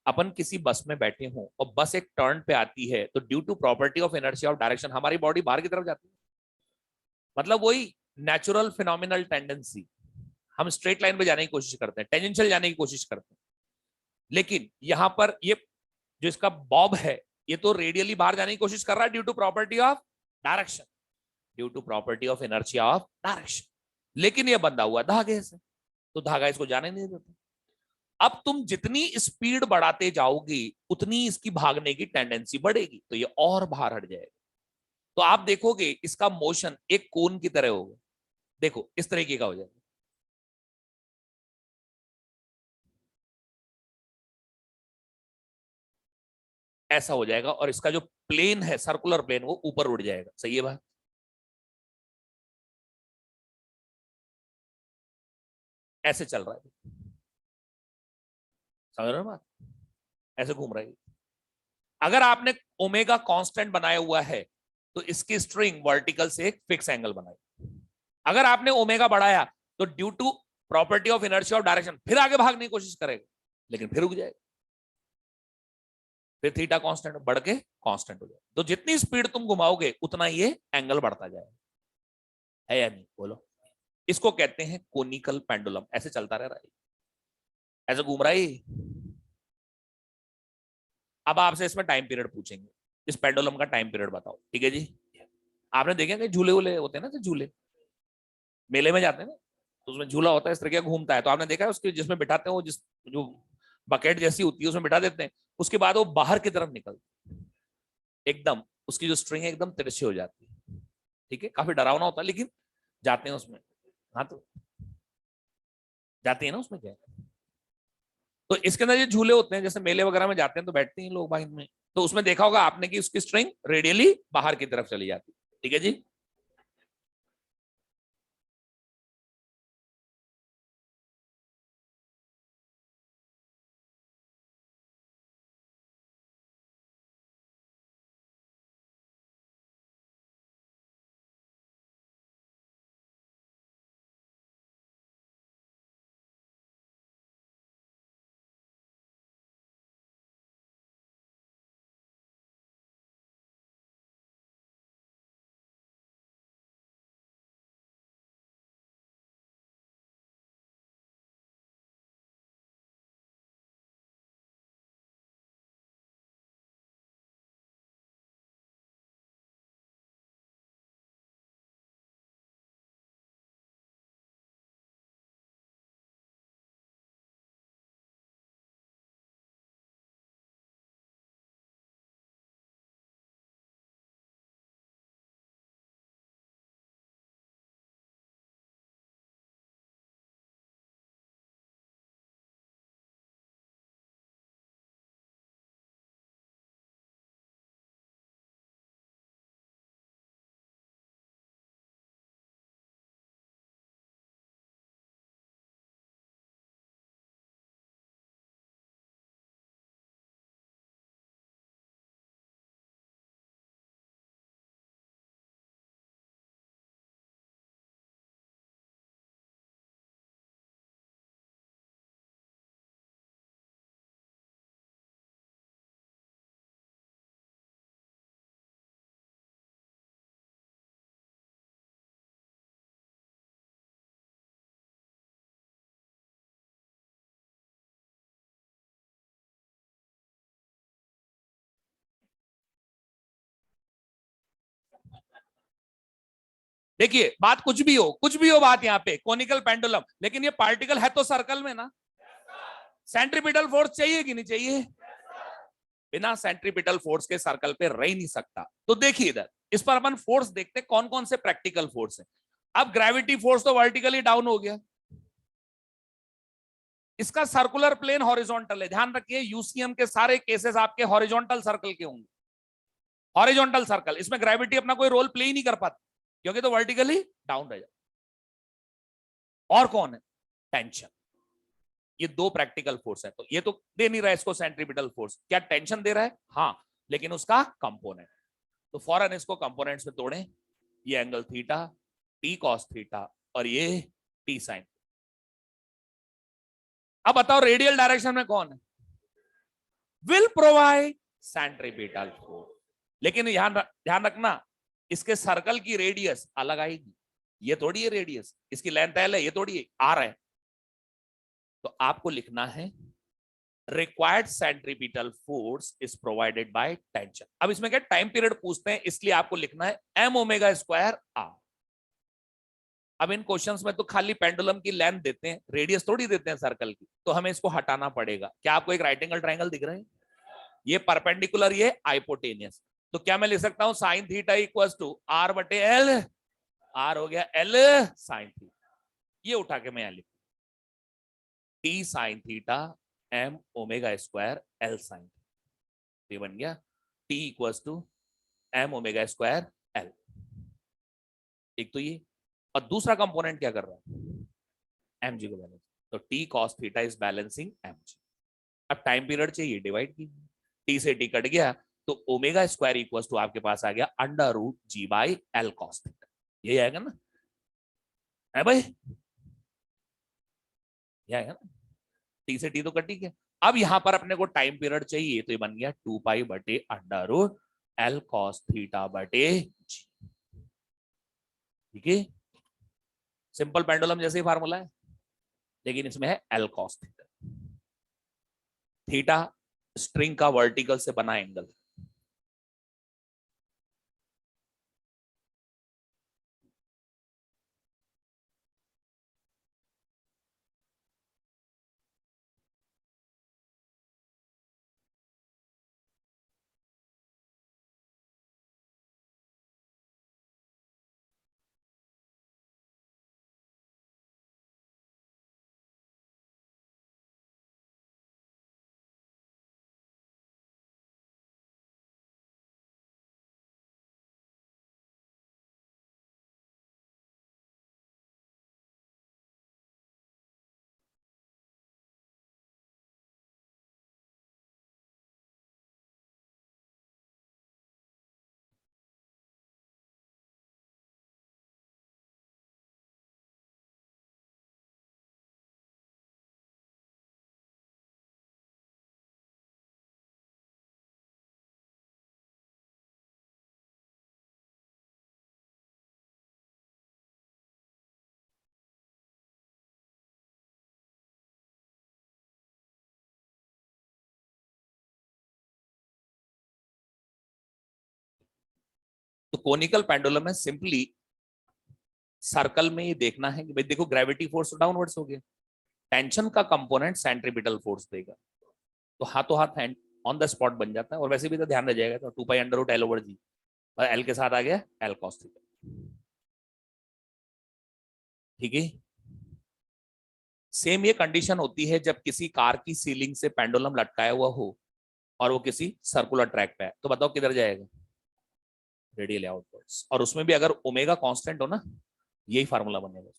S1: अपन किसी बस में बैठे हो और बस एक टर्न पे आती है तो due to property of inertia of direction हमारी बॉडी बाहर की तरफ जाती है। मतलब वही नेचुरल फिनोमिनल टेंडेंसी, हम स्ट्रेट लाइन पे जाने की कोशिश करते हैं, टेंजेंशियल जाने की कोशिश करते हैं। लेकिन यहां पर ये जो इसका बॉब है ये तो रेडियली बाहर जाने की कोशिश कर रहा है due to property of direction, due to property of inertia of direction. लेकिन ये बंधा हुआ धागे से, तो धागा इसको जाने नहीं देता। अब तुम जितनी स्पीड बढ़ाते जाओगे उतनी इसकी भागने की टेंडेंसी बढ़ेगी, तो ये और बाहर हट जाएगा। तो आप देखोगे इसका मोशन एक कोन की तरह होगा। देखो इस तरीके का हो जाएगा। ऐसा हो जाएगा और इसका जो प्लेन है सर्कुलर प्लेन वो ऊपर उड़ जाएगा। सही है बात? ऐसे चल रहा है, समझ रहे हो बात? ऐसे घूम रहा है। अगर आपने ओमेगा कांस्टेंट बनाया हुआ है तो इसकी स्ट्रिंग वर्टिकल से एक फिक्स एंगल बनाई। अगर आपने ओमेगा बढ़ाया तो due to property of inertia of direction फिर आगे भागने की कोशिश करेगा, लेकिन फिर रुक जाएगा, फिर थीटा कांस्टेंट बढ़ के कांस्टेंट हो जाए, तो जितनी स्पीड तुम घुमाओगे उतना ये एंगल बढ़ता जाएगा, है या नहीं बोलो। इसको कहते हैं कोनिकल पेंडुलम, ऐसे चलता रह रहा है, ऐसे घूम रहा है। अब आपसे इसमें टाइम पीरियड पूछेंगे, इस पेंडुलम का टाइम पीरियड बताओ, ठीक है जी। आपने देखे कि झूले वूले होते हैं ना, तो झूले मेले में जाते हैं ना, तो उसमें झूला होता है इस तरह का घूमता है, तो आपने देखा है उसके जिसमें बिठाते हैं वो जिस जो बकेट जैसी होती है उसमें बिठा देते हैं, उसके बाद वो बाहर की तरफ निकलती है, एकदम उसकी जो स्ट्रिंग है एकदम तिरछी हो जाती है, ठीक है, काफी डरावना होता है लेकिन जाते हैं उसमें। हाँ तो जाते हैं ना उसमें, क्या है। तो इसके अंदर ये झूले होते हैं, जैसे मेले वगैरह में जाते हैं तो बैठते हैं लोग बाइक में, तो उसमें देखा होगा आपने कि उसकी स्ट्रिंग रेडियली बाहर की तरफ चली जाती है, ठीक है जी। देखिए बात कुछ भी हो, कुछ भी हो बात, यहाँ पे कोनिकल पेंडुलम, लेकिन ये पार्टिकल है तो सर्कल में ना, सेंट्रीपिटल फोर्स चाहिए कि नहीं चाहिए, बिना सेंट्रीपिटल फोर्स के सर्कल पे रह ही नहीं सकता। तो देखिए इधर इस पर अपन फोर्स देखते हैं कौन कौन से प्रैक्टिकल फोर्स है। अब ग्रेविटी फोर्स तो वर्टिकली डाउन हो गया, इसका सर्कुलर प्लेन हॉरिजॉन्टल है, ध्यान रखिए यूसीएम के सारे केसेस आपके हॉरिजॉन्टल सर्कल के होंगे, हॉरिजॉन्टल सर्कल, इसमें ग्रेविटी अपना कोई रोल प्ले ही नहीं कर पाती क्योंकि तो वर्टिकली डाउन रह जाए। और कौन है, टेंशन, ये दो प्रैक्टिकल फोर्स है, तो ये तो दे नहीं रहा है इसको सेंट्रीपिटल फोर्स, क्या टेंशन दे रहा है, हाँ, लेकिन उसका कंपोनेंट, तो फौरन इसको कंपोनेंट्स में तोड़ें, ये angle theta, T cos theta, और ये टी साइन। अब बताओ रेडियल डायरेक्शन में कौन है, विल प्रोवाइड सेंट्रीपिटल फोर्स, लेकिन ध्यान रखना इसके सर्कल की रेडियस अलग आएगी, ये थोड़ी है रेडियस, इसकी लेंथ एल है, ये थोड़ी है आर है, तो आपको लिखना है required centripetal force is provided by tension. अब इसमें क्या टाइम पीरियड पूछते हैं, इसलिए आपको लिखना है एम ओमेगा स्क्वायर आर। अब इन क्वेश्चंस में तो खाली पेंडुलम की लेंथ देते हैं, रेडियस थोड़ी देते हैं सर्कल की, तो हमें इसको हटाना पड़ेगा। क्या आपको एक राइट एंगल ट्रायंगल दिख रहा है, ये परपेंडिकुलर, ये हाइपोटेनियस, तो क्या मैं लिख सकता हूं sine theta equal to r बटे एल, आर हो गया एल साइन थीटा, ये उठा के मैं यहां लिख, t sine theta m omega square l sine, ये बन गया t equal to m omega square l. एक तो ये, और दूसरा कंपोनेंट क्या कर रहा है, एम जी को बैलेंस, तो T cos theta is balancing M G. अब टाइम पीरियड चाहिए, डिवाइड कीजिए, टी से टी कट गया, तो ओमेगा स्क्वायर इक्वल टू आपके पास आ गया under root g by l cos theta, यही आएगा ना, है भाई, ये आएगा ना, टी से टी तो कट ही गया, अब यहां पर अपने को टाइम पीरियड चाहिए, तो ये बन गया 2 पाई/√L cos θ/g। ठीक है, सिंपल पेंडुलम जैसे ही फार्मूला है, लेकिन इसमें है L cos θ। थीटा स्ट्रिंग का वर्टिकल से बना एंगल। तो कोनिकल पेंडुलम में सिंपली सर्कल में ये देखना है कि भाई देखो ग्रेविटी फोर्स डाउनवर्ड्स हो गया, टेंशन का कंपोनेंट सेंट्रीपिटल फोर्स देगा, तो हाथों हाथ हैंड ऑन द स्पॉट बन जाता है। और वैसे भी तो ध्यान रह जाएगा, तो 2 पाई/√L/g, और एल के साथ आ गया L cos θ। ठीक है, सेम ये कंडीशन होती है जब किसी कार की सीलिंग से पेंडुलम लटकाया हुआ हो और वो किसी सर्कुलर ट्रैक पे है, तो बताओ किधर जाएगा? Radially outwards. और उसमें भी अगर ओमेगा कांस्टेंट हो ना, यही फार्मूला बनेगा।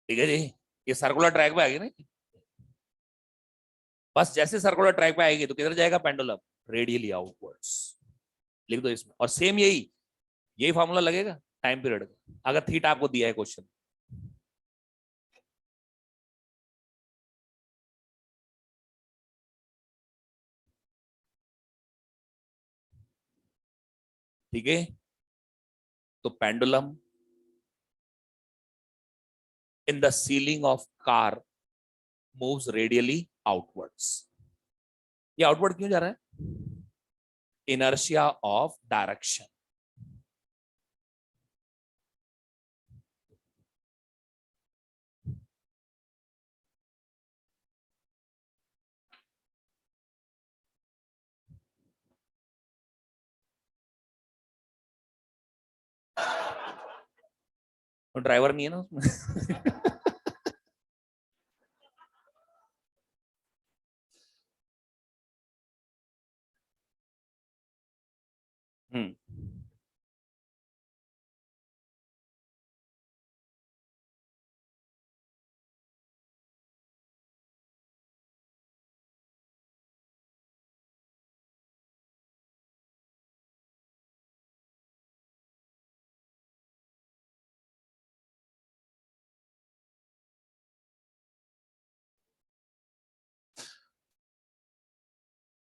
S1: ठीक है जी, ये सर्कुलर ट्रैक पे आ गई ना, बस जैसे सर्कुलर ट्रैक पे आएगी तो किधर जाएगा पेंडुलम? Radially outwards. लिख दो इसमें, और सेम यही यही फॉर्मूला लगेगा टाइम पीरियड का, अगर थीटा आपको दिया है क्वेश्चन। ठीक है, तो pendulum in the ceiling of car moves radially outwards. ये आउटवर्ड क्यों जा रहा है? Inertia of direction. तो ड्राइवर नहीं है ना उसमें। हम्म,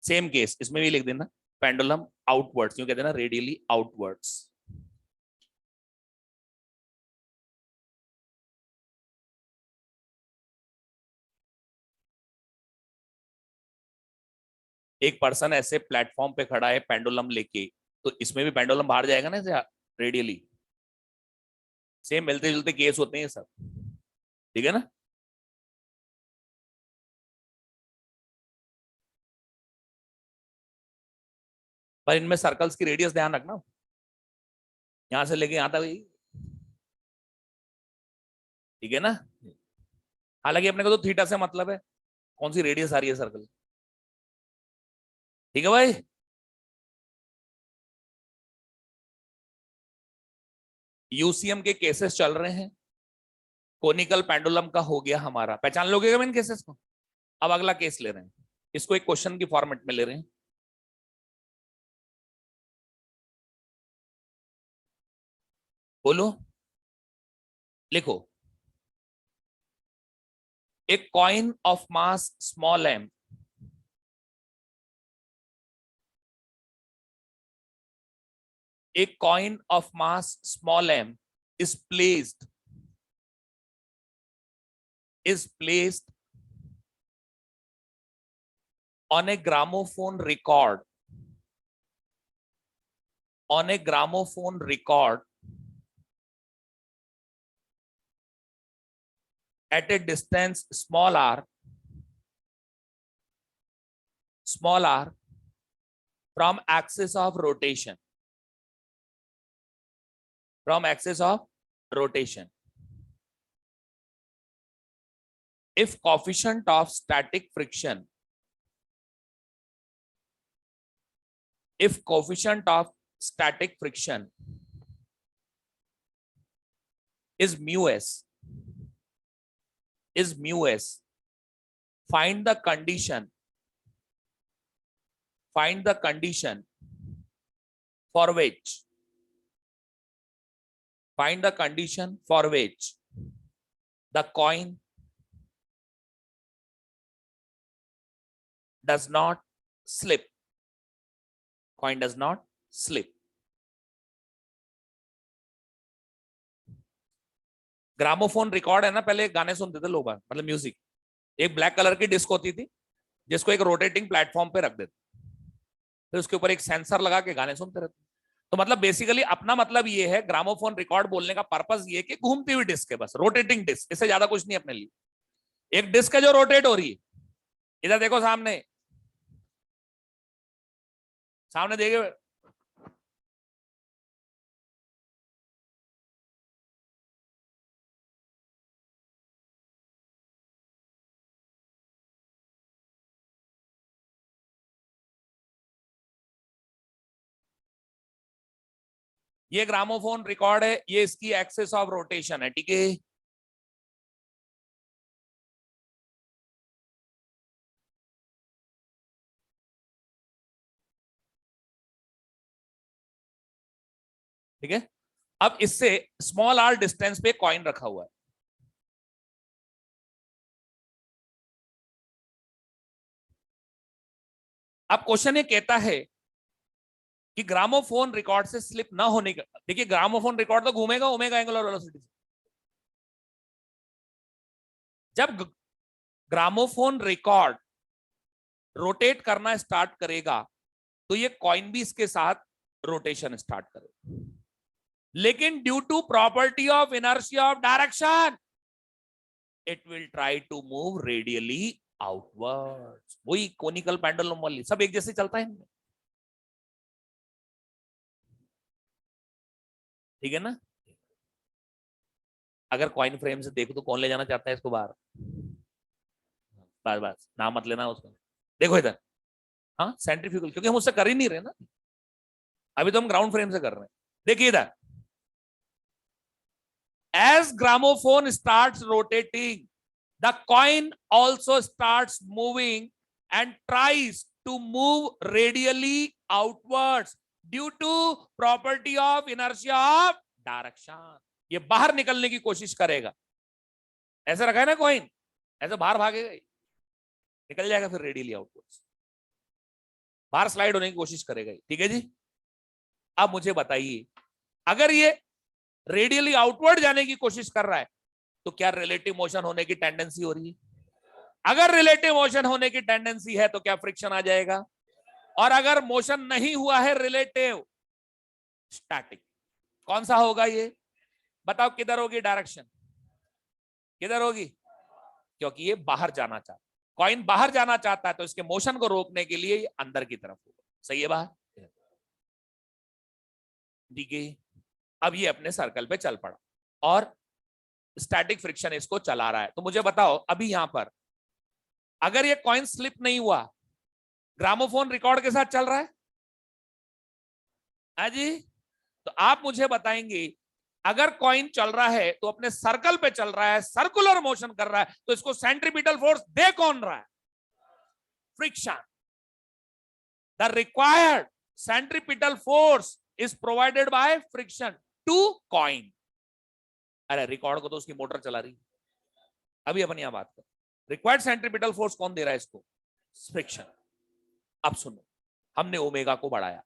S1: सेम केस इसमें भी लिख देना, पेंडुलम आउटवर्ड्स, क्यों कहते हैं ना, रेडियली आउटवर्ड्स। एक पर्सन ऐसे प्लेटफॉर्म पे खड़ा है पेंडुलम लेके, तो इसमें भी पेंडुलम बाहर जाएगा ना ऐसे रेडियली। सेम मिलते जुलते केस होते हैं सब। ठीक है ना? पर इनमें सर्कल्स की रेडियस ध्यान रखना, यहां से लेके यहां तक। ठीक है ना? हालांकि अपने को तो थीटा से मतलब है, कौन सी रेडियस आ रही है सर्कल। ठीक है भाई। यूसीएम के केसेस चल रहे हैं, कोनिकल पेंडुलम का हो गया हमारा, पहचान लोगे इन केसेस को। अब अगला केस ले रहे हैं, इसको एक क्वेश्चन की फॉर्मेट में ले रहे हैं। बोलो, लिखो। A coin of mass small m a coin of mass small m is placed on a gramophone record at a distance small r from axis of rotation, if coefficient of static friction is mu s, find the condition for which the coin does not slip. Gramophone record है ना, पहले गाने सुनते थे लोग, मतलब music. एक black colour की डिस्क होती थी जिसको एक रोटेटिंग प्लेटफॉर्म पे रख देते, फिर उसके ऊपर एक सेंसर लगा के गाने सुनते रहते। तो मतलब बेसिकली अपना मतलब ये है, ग्रामोफोन रिकॉर्ड बोलने का पर्पस ये है कि घूमती हुई डिस्क है, बस रोटेटिंग डिस्क, इससे ज्यादा कुछ नहीं अपने लिए। एक डिस्क है जो रोटेट हो रही है। इधर देखो, सामने देखिए, ये ग्रामोफोन रिकॉर्ड है, ये इसकी एक्सिस ऑफ रोटेशन है, ठीक है। ठीक है, अब इससे स्मॉल आर डिस्टेंस पे कॉइन रखा हुआ है। अब क्वेश्चन ये कहता है कि ग्रामोफोन रिकॉर्ड से स्लिप ना होने का, देखिए ग्रामोफोन रिकॉर्ड तो घूमेगा ओमेगा एंगुलर वेलोसिटी से। जब ग्रामोफोन रिकॉर्ड रोटेट करना स्टार्ट करेगा तो ये कॉइन भी इसके साथ रोटेशन स्टार्ट करेगा, लेकिन due to property of inertia of direction it will try to move radially outwards. वही कोनिकल पेंडुलम वाली, सब एक जैसे चलता है इनमें, ठीक है ना। अगर कॉइन फ्रेम से देखो तो कौन ले जाना चाहता है इसको बाहर? बस बस नाम मत लेना उसका। देखो इधर, हाँ सेंट्रीफ्यूगल, क्योंकि हम उससे कर ही नहीं रहे ना, अभी तो हम ग्राउंड फ्रेम से कर रहे हैं। देखिए इधर, as gramophone starts rotating, the coin also starts moving and tries to move radially outwards due to property of inertia of direction. ये बाहर निकलने की कोशिश करेगा, ऐसे रखा है ना कॉइन, ऐसे बाहर भागेगा, निकल जाएगा फिर रेडियली आउटवर्ड्स, बाहर स्लाइड होने की कोशिश करेगा, ठीक है जी। अब मुझे बताइए, अगर ये रेडियली आउटवर्ड जाने की कोशिश कर रहा है तो क्या रिलेटिव मोशन होने की टेंडेंसी हो रही है? अगर रिलेटिव मोशन होने की टेंडेंसी है तो क्या फ्रिक्शन आ जाएगा? और अगर मोशन नहीं हुआ है रिलेटिव, स्टैटिक, कौन सा होगा ये बताओ? किधर होगी डायरेक्शन, किधर होगी? क्योंकि ये बाहर जाना चाहता है, कॉइन बाहर जाना चाहता है, तो इसके मोशन को रोकने के लिए ये अंदर की तरफ होगा। सही है बाहर, ठीक है। अब ये अपने सर्कल पे चल पड़ा और स्टैटिक फ्रिक्शन इसको चला रहा है। तो मुझे बताओ, अभी यहां पर अगर ये कॉइन स्लिप नहीं हुआ, ग्रामोफोन रिकॉर्ड के साथ चल रहा है जी। तो आप मुझे बताएंगे अगर कॉइन चल रहा है तो अपने सर्कल पे चल रहा है, सर्कुलर मोशन कर रहा है, तो इसको सेंट्रीपिटल फोर्स दे कौन रहा है? Friction. The required centripetal force is provided by friction to coin. अरे रिकॉर्ड को तो उसकी मोटर चला रही है, अभी अपन यहां बात कर। रिक्वायर्ड सेंट्रीपिटल फोर्स कौन दे रहा है इसको? फ्रिक्शन। अब सुनो, हमने ओमेगा को बढ़ाया,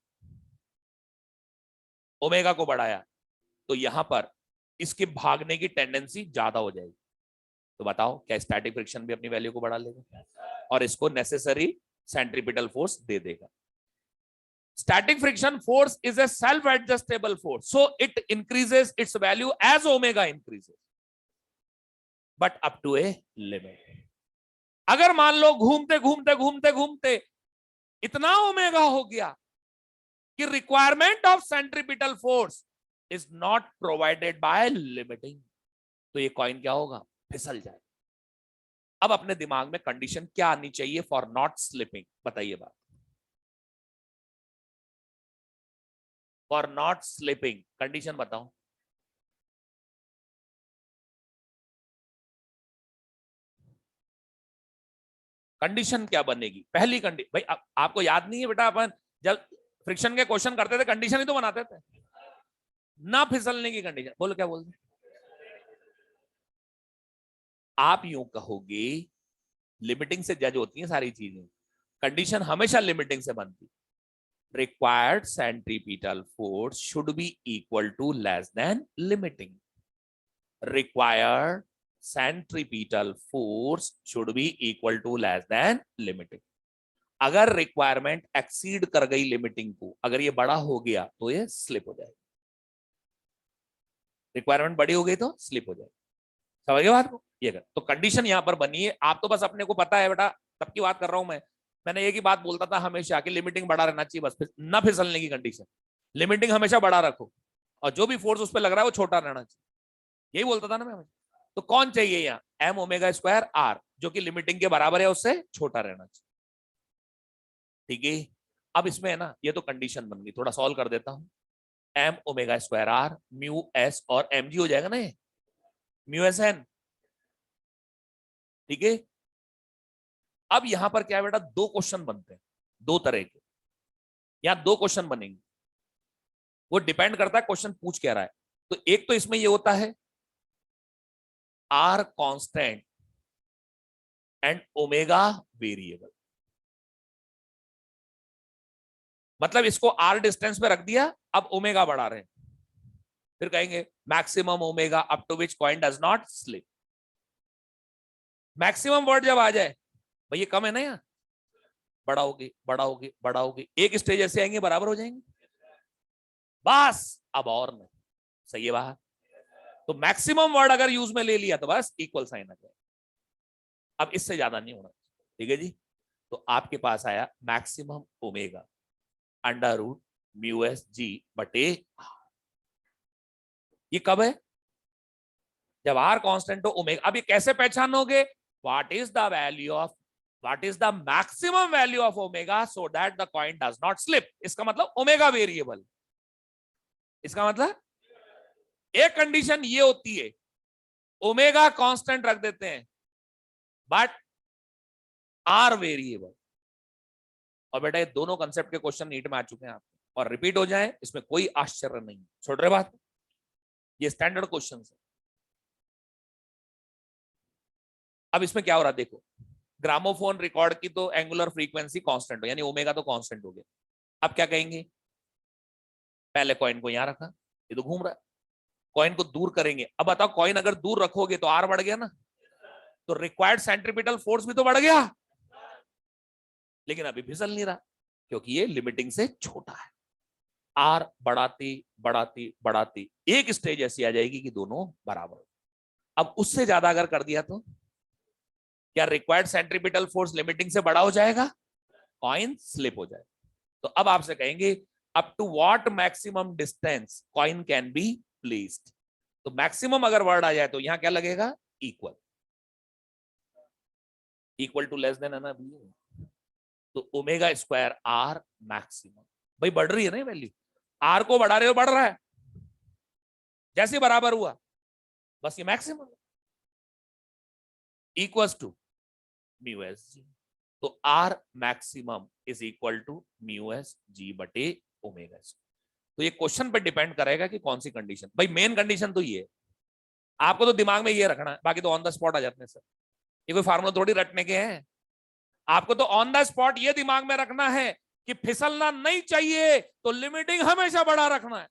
S1: ओमेगा को बढ़ाया तो यहां पर इसके भागने की टेंडेंसी ज्यादा हो जाएगी। तो बताओ क्या स्टैटिक फ्रिक्शन भी अपनी वैल्यू को बढ़ा लेगा और इसको नेसेसरी सेंट्रीपिटल फोर्स दे देगा। Static friction force is a self adjustable force, so it increases its value as omega increases, but up to a limit. अगर मान लो घूमते घूमते घूमते घूमते इतना ओमेगा हो गया कि requirement of centripetal force is not provided by limiting, तो ये कॉइन क्या होगा? फिसल जाए। अब अपने दिमाग में कंडीशन क्या आनी चाहिए फॉर नॉट स्लिपिंग? बताइए बात। फॉर नॉट स्लिपिंग कंडीशन बताओ। कंडीशन क्या बनेगी? पहली कंडीशन भाई आपको याद नहीं है बेटा, अपन जब फ्रिक्शन के क्वेश्चन करते थे कंडीशन ही तो बनाते थे ना, फिसलने की कंडीशन। बोलो क्या बोलते? आप यूं कहोगे लिमिटिंग से जज होती हैं सारी चीजें, कंडीशन हमेशा लिमिटिंग से बनती। Required centripetal force should be equal to less than limiting. Required centripetal force should be equal to less than limiting. अगर रिक्वायरमेंट एक्सीड कर गई लिमिटिंग को, अगर ये बड़ा हो गया तो ये स्लिप हो जाएगी। रिक्वायरमेंट बड़ी हो गई तो स्लिप हो जाएगी। समझ गए बात को? ये कर तो कंडीशन यहां पर बनी है। आप तो बस अपने को पता है बेटा, तब की बात कर रहा हूं मैं। मैंने एक ही बात बोलता था हमेशा कि लिमिटिंग बड़ा रहना चाहिए, बस ना फिसलने की कंडीशन। लिमिटिंग हमेशा बड़ा रखो और जो भी फोर्स उस पर लग रहा है वो छोटा रहना चाहिए, यही बोलता था ना मैं। तो कौन चाहिए यहाँ? एम ओमेगा स्क्वायर आर, जो कि लिमिटिंग के बराबर है, उससे छोटा रहना चाहिए। ठीक है, अब इसमें है ना, ये तो कंडीशन बन गई। थोड़ा सॉल्व कर देता हूं। M omega square r mu s और एम जी हो जाएगा ना, ये म्यू एस एन। ठीक है, अब यहां पर क्या है बेटा, दो क्वेश्चन बनते हैं, दो तरह के। यहां दो क्वेश्चन बनेंगे, वो डिपेंड करता है क्वेश्चन पूछ क्या रहा है। तो एक तो इसमें ये होता है r constant and omega variable, मतलब इसको आर डिस्टेंस पे रख दिया, अब ओमेगा बढ़ा रहे हैं। फिर कहेंगे maximum omega up to which coin does not slip. Maximum word जब आ जाए, भाई ये कम है ना, यहाँ बड़ा होगी बड़ा होगी बड़ा होगी, एक स्टेज ऐसे आएंगे बराबर हो जाएंगे, बस अब और नहीं। सही है बात? तो मैक्सिमम वर्ड अगर यूज में ले लिया तो बस इक्वल साइन आ जाए, अब इससे ज्यादा नहीं होना। ठीक है जी, तो आपके पास आया maximum omega under root mu s g बटे। ये कब है? जब आर कांस्टेंट हो ओमेगा। अब ये कैसे पहचानोगे? What is the value of, what is the maximum value of omega so that the coin does not slip. इसका मतलब ओमेगा वेरिएबल। इसका मतलब एक कंडीशन ये होती है ओमेगा कांस्टेंट रख देते हैं बट आर वेरिएबल। और बेटा ये दोनों कंसेप्ट के क्वेश्चन नीट में आ चुके हैं आपको, और रिपीट हो जाए इसमें कोई आश्चर्य नहीं। छोड़ रहे बात, ये स्टैंडर्ड क्वेश्चन है। अब इसमें क्या हो रहा है देखो, ग्रामोफोन रिकॉर्ड की तो एंगुलर फ्रीक्वेंसी कांस्टेंट हो, यानी ओमेगा तो कांस्टेंट हो गया। अब क्या कहेंगे, पहले कॉइन को यहां रखा, ये तो घूम रहा है, कॉइन को दूर करेंगे। अब बताओ कॉइन अगर दूर रखोगे तो आर बढ़ गया ना, तो रिक्वायर्ड सेंट्रीपिटल फोर्स भी तो बढ़ गया, लेकिन अभी फिसल नहीं रहा क्योंकि ये लिमिटिंग से छोटा है। आर बढ़ाती बढ़ाती बढ़ाती एक स्टेज ऐसी आ जाएगी कि दोनों बराबर। अब उससे ज्यादा अगर कर दिया तो क्या रिक्वायर्ड सेंट्रीपिटल फोर्स लिमिटिंग से बड़ा हो जाएगा, कॉइन स्लिप हो जाएगा। तो अब आपसे कहेंगे up to what maximum distance coin can be placed. तो मैक्सिमम अगर वर्ड आ जाए तो यहां क्या लगेगा, equal. Equal to less than है ना, तो ओमेगा स्क्वायर आर मैक्सिमम। भाई बढ़ रही है ना वैल्यू, आर को बढ़ा रहे हो बढ़ रहा है, जैसे बराबर हुआ बस ये maximum equals to mu s g. तो r maximum is equal to mu s g बटे ओमेगा सी। तो ये क्वेश्चन पे डिपेंड करेगा कि कौन सी कंडीशन। भाई मेन कंडीशन तो ये है, आपको तो दिमाग में ये रखना है, बाकी तो ऑन द स्पॉट आ जाते हैं सर, ये कोई फार्मूला थोड़ी रटने के हैं। आपको तो ऑन द स्पॉट ये दिमाग में रखना है कि फिसलना नहीं चाहिए, तो लिमिटिंग हमेशा बढ़ा रखना है।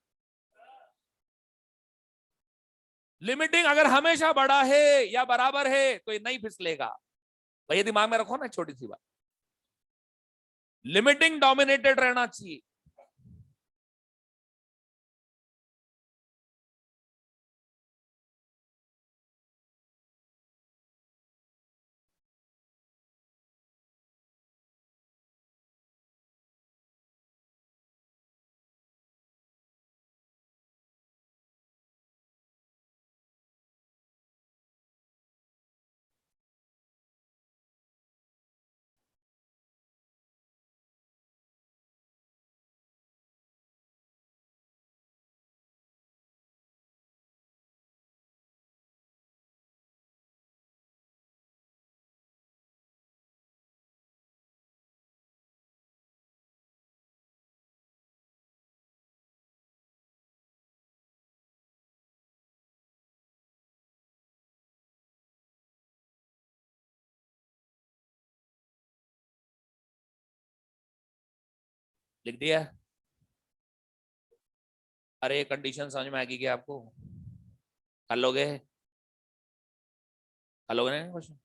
S1: लिमिटिंग अगर हमेशा बड़ा है या बराबर है तो ये नहीं फिसलेगा। भाई ये दिमाग में रखो ना, छोटी सी बात, लिमिटिंग डोमिनेटेड रहना चाहिए। लिख दिया? अरे कंडीशन समझ में आएगी क्या आपको? कर लोगे? कर लोगे ना क्वेश्चन?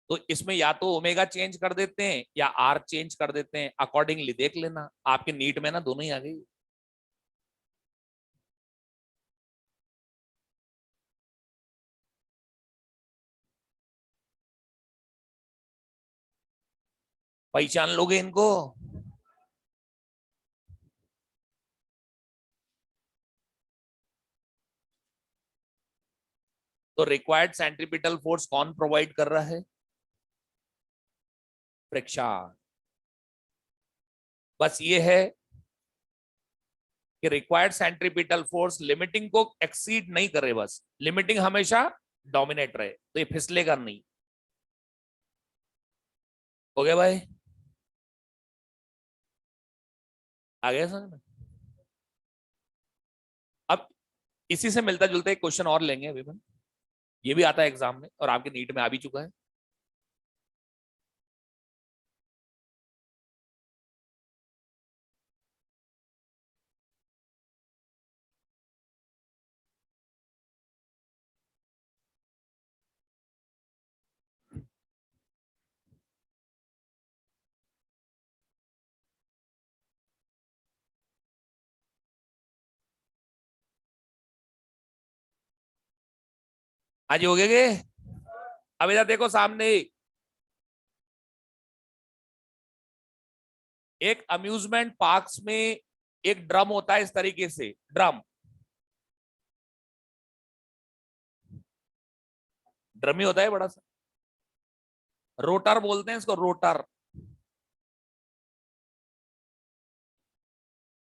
S1: तो इसमें या तो ओमेगा चेंज कर देते हैं या आर चेंज कर देते हैं, अकॉर्डिंगली देख लेना। आपके नीट में ना दोनों ही आ गई। पहचान लोगे इनको? तो रिक्वायर्ड सेंट्रीपिटल फोर्स कौन प्रोवाइड कर रहा है? फ्रिक्शन। बस ये है कि रिक्वायर्ड सेंट्रीपिटल फोर्स लिमिटिंग को एक्सीड नहीं करे, बस लिमिटिंग हमेशा डोमिनेट रहे, तो ये फिसलेगा नहीं। हो गया भाई? आ गया समझ में? अब इसी से मिलता जुलता एक क्वेश्चन और लेंगे अभी हम। ये भी आता है एग्जाम में और आपके नीट में आ भी चुका है। आज हो गए? अब इधर देखो सामने एक अम्यूजमेंट पार्क्स में एक ड्रम होता है, इस तरीके से ड्रम, ड्रम ही होता है बड़ा सा, रोटर बोलते हैं इसको, रोटर।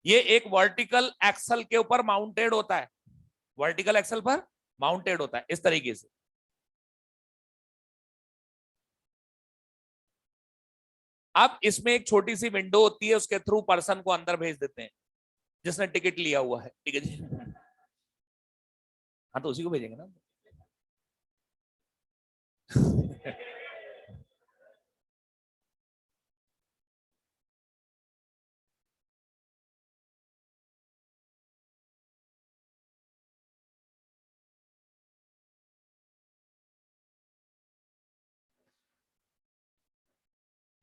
S1: ये एक वर्टिकल एक्सल के ऊपर माउंटेड होता है, वर्टिकल एक्सल पर माउंटेड होता है इस तरीके से। अब इसमें एक छोटी सी विंडो होती है, उसके थ्रू पर्सन को अंदर भेज देते हैं जिसने टिकट लिया हुआ है, ठीक है जी। हाँ तो उसी को भेजेंगे ना।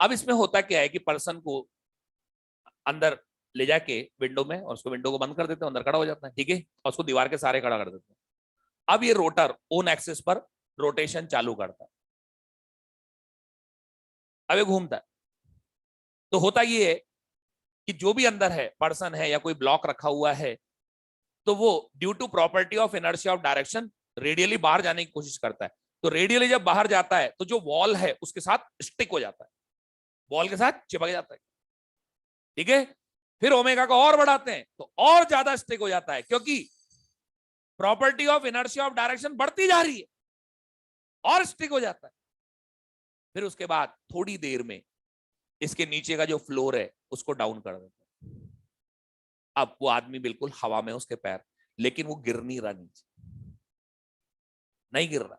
S1: अब इसमें होता क्या है कि पर्सन को अंदर ले जाके विंडो में, और उसको विंडो को बंद कर देते हैं, अंदर खड़ा हो जाता है, ठीक है, और उसको दीवार के सहारे खड़ा कर देते हैं। अब ये रोटर ओन एक्सिस पर रोटेशन चालू करता है, अब ये घूमता है। तो होता ये है कि जो भी अंदर है, पर्सन है या कोई ब्लॉक रखा हुआ है, तो वो due to property of inertia of direction radially बाहर जाने की कोशिश करता है। तो रेडियली जब बाहर जाता है तो जो वॉल है उसके साथ स्टिक हो जाता है, वॉल के साथ चिपक जाता है। ठीक है, फिर ओमेगा को और बढ़ाते हैं तो और ज्यादा स्टिक हो जाता है, क्योंकि property of inertia of direction बढ़ती जा रही है और स्टिक हो जाता है। फिर उसके बाद थोड़ी देर में इसके नीचे का जो फ्लोर है उसको डाउन कर देते हैं। अब वो आदमी बिल्कुल हवा में उसके पैर, लेकिन वो गिर नहीं रहा नीचे, नहीं गिर रहा।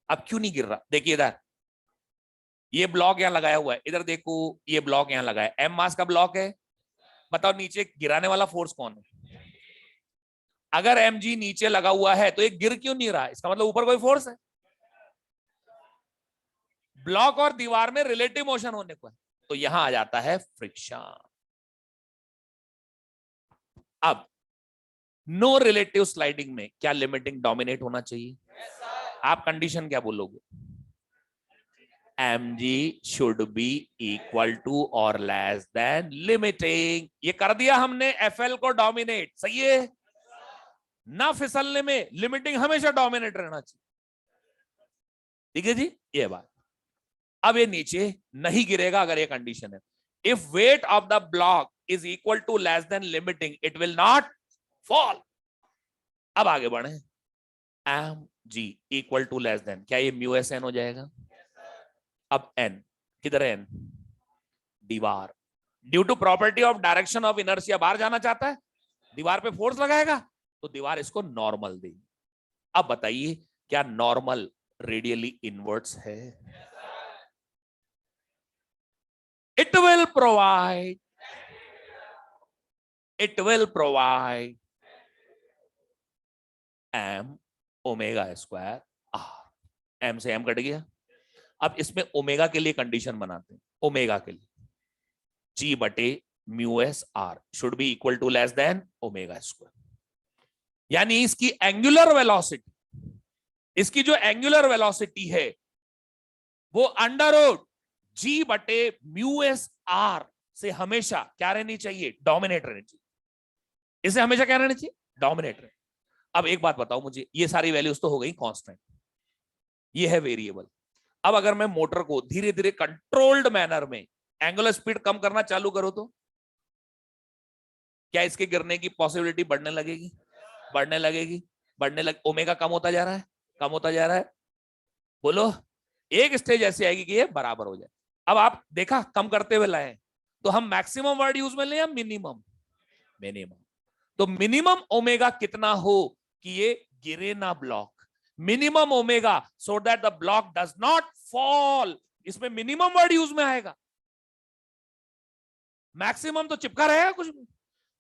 S1: अब क्यों नहीं गिर रहा? देखिए इधर ये ब्लॉक यहां लगाया हुआ है, इधर देखो ये ब्लॉक यहां लगा है, एम मास का ब्लॉक है। बताओ नीचे गिराने वाला फोर्स कौन है? अगर एम जी नीचे लगा हुआ है तो ये गिर क्यों नहीं रहा? इसका मतलब ऊपर कोई फोर्स है। ब्लॉक और दीवार में रिलेटिव मोशन होने को है, तो यहां आ जाता है फ्रिक्शन। अब नो रिलेटिव स्लाइडिंग में क्या लिमिटिंग डोमिनेट होना चाहिए? आप कंडीशन क्या बोलोगे? mg should be equal to or less than limiting। ये कर दिया हमने fl को डोमिनेट, सही है ना? फिसलने में लिमिटिंग हमेशा डोमिनेट रहना चाहिए। ठीक है जी, ये बात। अब ये नीचे नहीं गिरेगा अगर ये कंडीशन है। If weight of the block is equal to less than limiting it will not fall. अब आगे बढ़े, m g equal to less than, क्या ये म्यू एस एन हो जाएगा? अब एन किधर है? एन दीवार, due to property of direction of inertia बाहर जाना चाहता है, दीवार पे फोर्स लगाएगा तो दीवार इसको नॉर्मल देगी। अब बताइए क्या नॉर्मल रेडियली इनवर्ट्स है? It will provide m omega square r. M से एम कट गया। अब इसमें ओमेगा के लिए कंडीशन बनाते हैं, ओमेगा के लिए जी बटे mu s r should be equal to less than omega square. यानी इसकी एंगुलर वेलोसिटी, इसकी जो एंगुलर वेलोसिटी है वो अंडर रूट जी बटे म्यू एस आर से हमेशा क्या रहनी चाहिए? डोमिनेट रहनी चाहिए। इसे हमेशा क्या रहनी चाहिए? डोमिनेट रहनी। अब एक बात बताओ मुझे, ये सारी वैल्यूज तो हो गई कांस्टेंट, ये है वेरिएबल। अब अगर मैं मोटर को धीरे धीरे कंट्रोल्ड मैनर में एंगुलर स्पीड कम करना चालू करो तो क्या इसके गिरने की पॉसिबिलिटी बढ़ने लगेगी? बढ़ने लगेगी, बढ़ने लग, ओमेगा कम होता जा रहा है, कम होता जा रहा है। बोलो, एक स्टेज ऐसी आएगी कि ये बराबर हो जाए। अब आप देखा कम करते हुए लाए, तो हम मैक्सिमम वर्ड यूज में ले या मिनिमम? मिनिमम। तो मिनिमम ओमेगा कितना हो कि ये गिरे ना block? Minimum omega so that the block does not fall. इसमें मिनिमम वर्ड यूज में आएगा, मैक्सिमम तो चिपका रहेगा कुछ भी,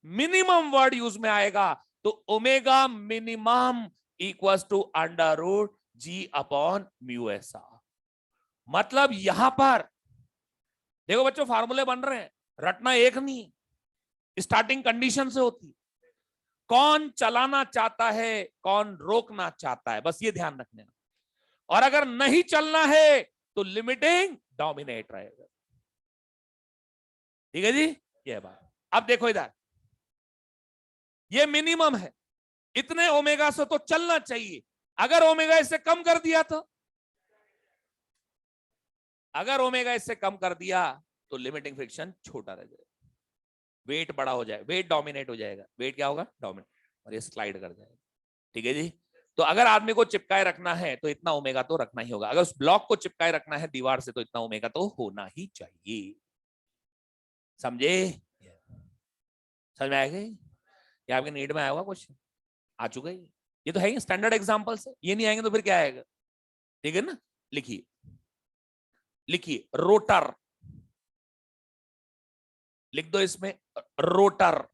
S1: मिनिमम वर्ड यूज में आएगा। तो omega minimum equals to under root g upon mu s r. मतलब यहां पर देखो बच्चों, फार्मूले बन रहे हैं, रटना एक नहीं, स्टार्टिंग कंडीशन से होती। कौन चलाना चाहता है, कौन रोकना चाहता है, बस ये ध्यान रखने। और अगर नहीं चलना है तो लिमिटिंग डोमिनेट रहेगा। ठीक है जी, ये बात। अब देखो इधर, ये मिनिमम है, इतने ओमेगा से तो चलना चाहिए। अगर ओमेगा इससे कम कर दिया तो, अगर ओमेगा इससे कम कर दिया तो लिमिटिंग फ्रिक्शन छोटा रह जाएगा, वेट बड़ा हो जाएगा, वेट डोमिनेट हो जाएगा। वेट क्या होगा? डोमिनेट, और ये स्लाइड कर जाएगा। ठीक है जी। तो अगर आदमी को चिपकाए रखना है तो इतना ओमेगा तो रखना ही होगा। अगर उस ब्लॉक को चिपकाए रखना है दीवार से तो इतना ओमेगा तो होना ही चाहिए। समझे? समझ में आएगा? ये आपके नीट में आया होगा क्वेश्चन, आ चुका है ये तो है, स्टैंडर्ड एग्जांपल से। ये नहीं आएंगे तो फिर क्या आएगा? ठीक है ना? लिखिए, लिखिए रोटर, लिख दो इसमें रोटर।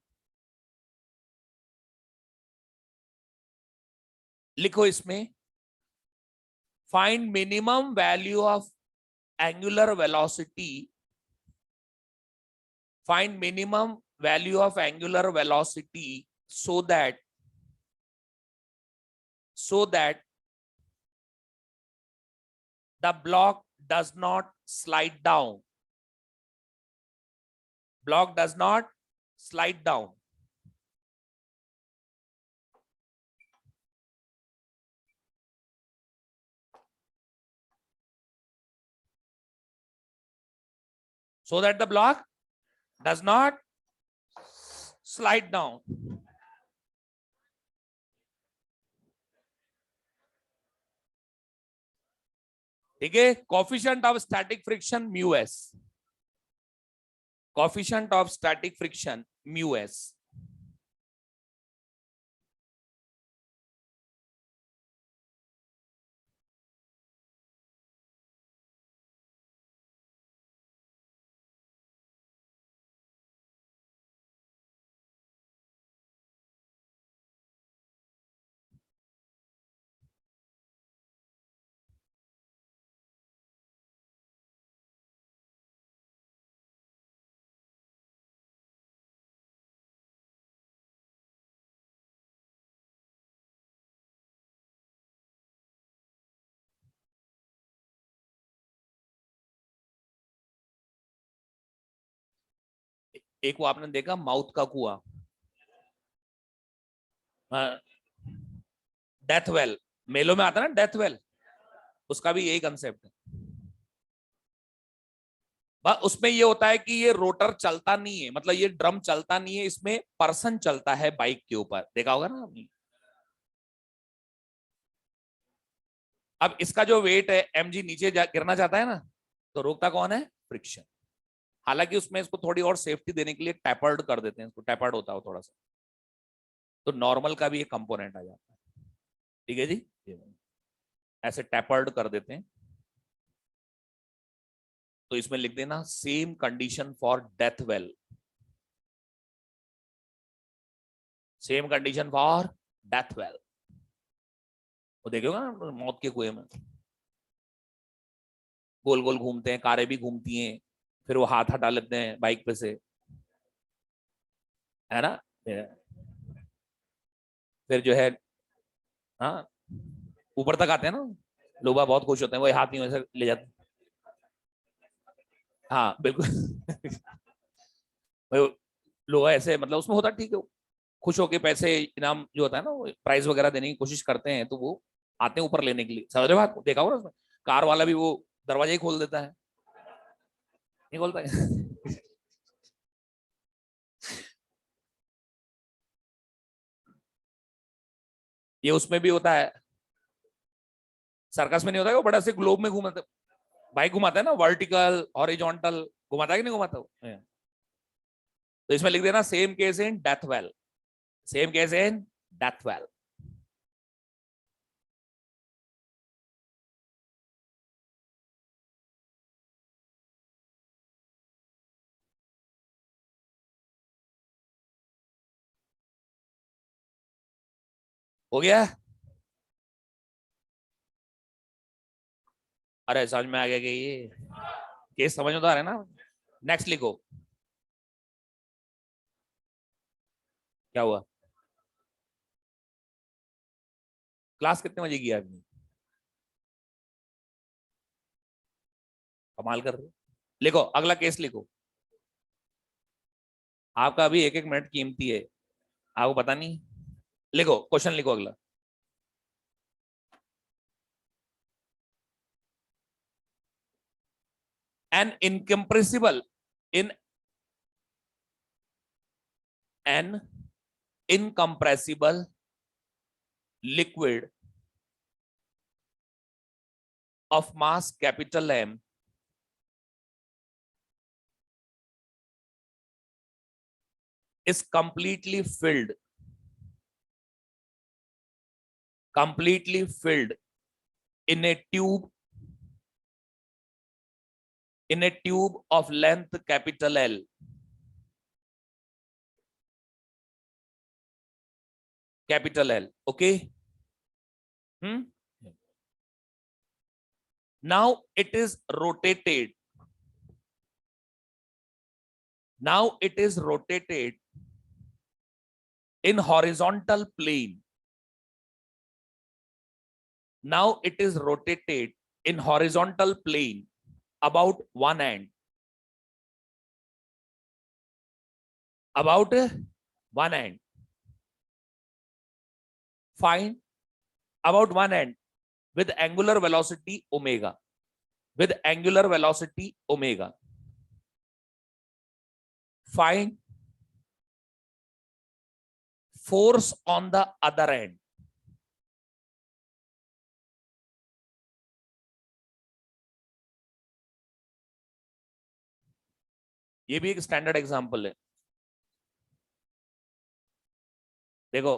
S1: लिखो इसमें find minimum value of angular velocity, find minimum value of angular velocity so that the block does not slide down. Block does not slide down. so that the block does not slide down. ठीक है, coefficient of static friction mu s, coefficient of static friction mu s. एक वो आपने देखा mouth का कुआं, death well, मेलो में आता है ना डेथ वेल, उसका भी यही कंसेप्ट है। उसमें ये होता है कि ये रोटर चलता नहीं है, मतलब ये ड्रम चलता नहीं है, इसमें पर्सन चलता है बाइक के ऊपर, देखा होगा ना आपने। अब इसका जो वेट है mg नीचे गिरना चाहता है ना, तो रोकता कौन है? फ्रिक्शन। हालांकि उसमें इसको थोड़ी और सेफ्टी देने के लिए टैपर्ड कर देते हैं, इसको टैपर्ड होता है थोड़ा सा, तो नॉर्मल का भी एक कंपोनेंट आ जाता है। ठीक है जी, ऐसे टैपर्ड कर देते हैं। तो इसमें लिख देना same condition for death well, same condition for death well. वो देखोगे ना मौत के कुएं में गोल गोल घूमते हैं, कारें भी घूमती हैं, फिर वो हाथ हटा लेते हैं बाइक पे से, है ना। फिर जो है, हाँ, ऊपर तक आते हैं ना, लोग बहुत खुश होते हैं, वो हाथ नहीं वैसे ले जाते। हाँ बिल्कुल। लोग ऐसे, मतलब उसमें होता ठीक है, खुश होके पैसे इनाम जो होता है ना, वो प्राइज वगैरह देने की कोशिश करते हैं, तो वो आते हैं ऊपर लेने के लिए। समझ रहे बात, देखा होगा उसमें कार वाला भी वो दरवाजा ही खोल देता है, नहीं खोलता है। ये उसमें भी होता है, सर्कस में नहीं होता है, वो बड़ा से ग्लोब में घुमाते, बाइक घुमाता है ना, वर्टिकल हॉरिजॉन्टल घुमाता है कि नहीं घुमाता वो। तो इसमें लिख देना same case in death well, same case in death well. हो गया? अरे समझ में आ गया कि ये केस समझ में तो आ रहा है ना। नेक्स्ट लिखो, क्या हुआ? क्लास कितने बजे की है आपने? कमाल कर रहे हो। लिखो अगला केस लिखो, आपका अभी एक एक मिनट कीमती है, आपको पता नहीं। लिखो क्वेश्चन, लिखो अगला। An incompressible in an incompressible liquid of mass capital M is completely filled in a tube of length capital L, capital L, okay. Now it is rotated, in horizontal plane. Now it is rotated in horizontal plane about one end, Find about one end with angular velocity omega, find force on the other and. ये भी एक standard example है। देखो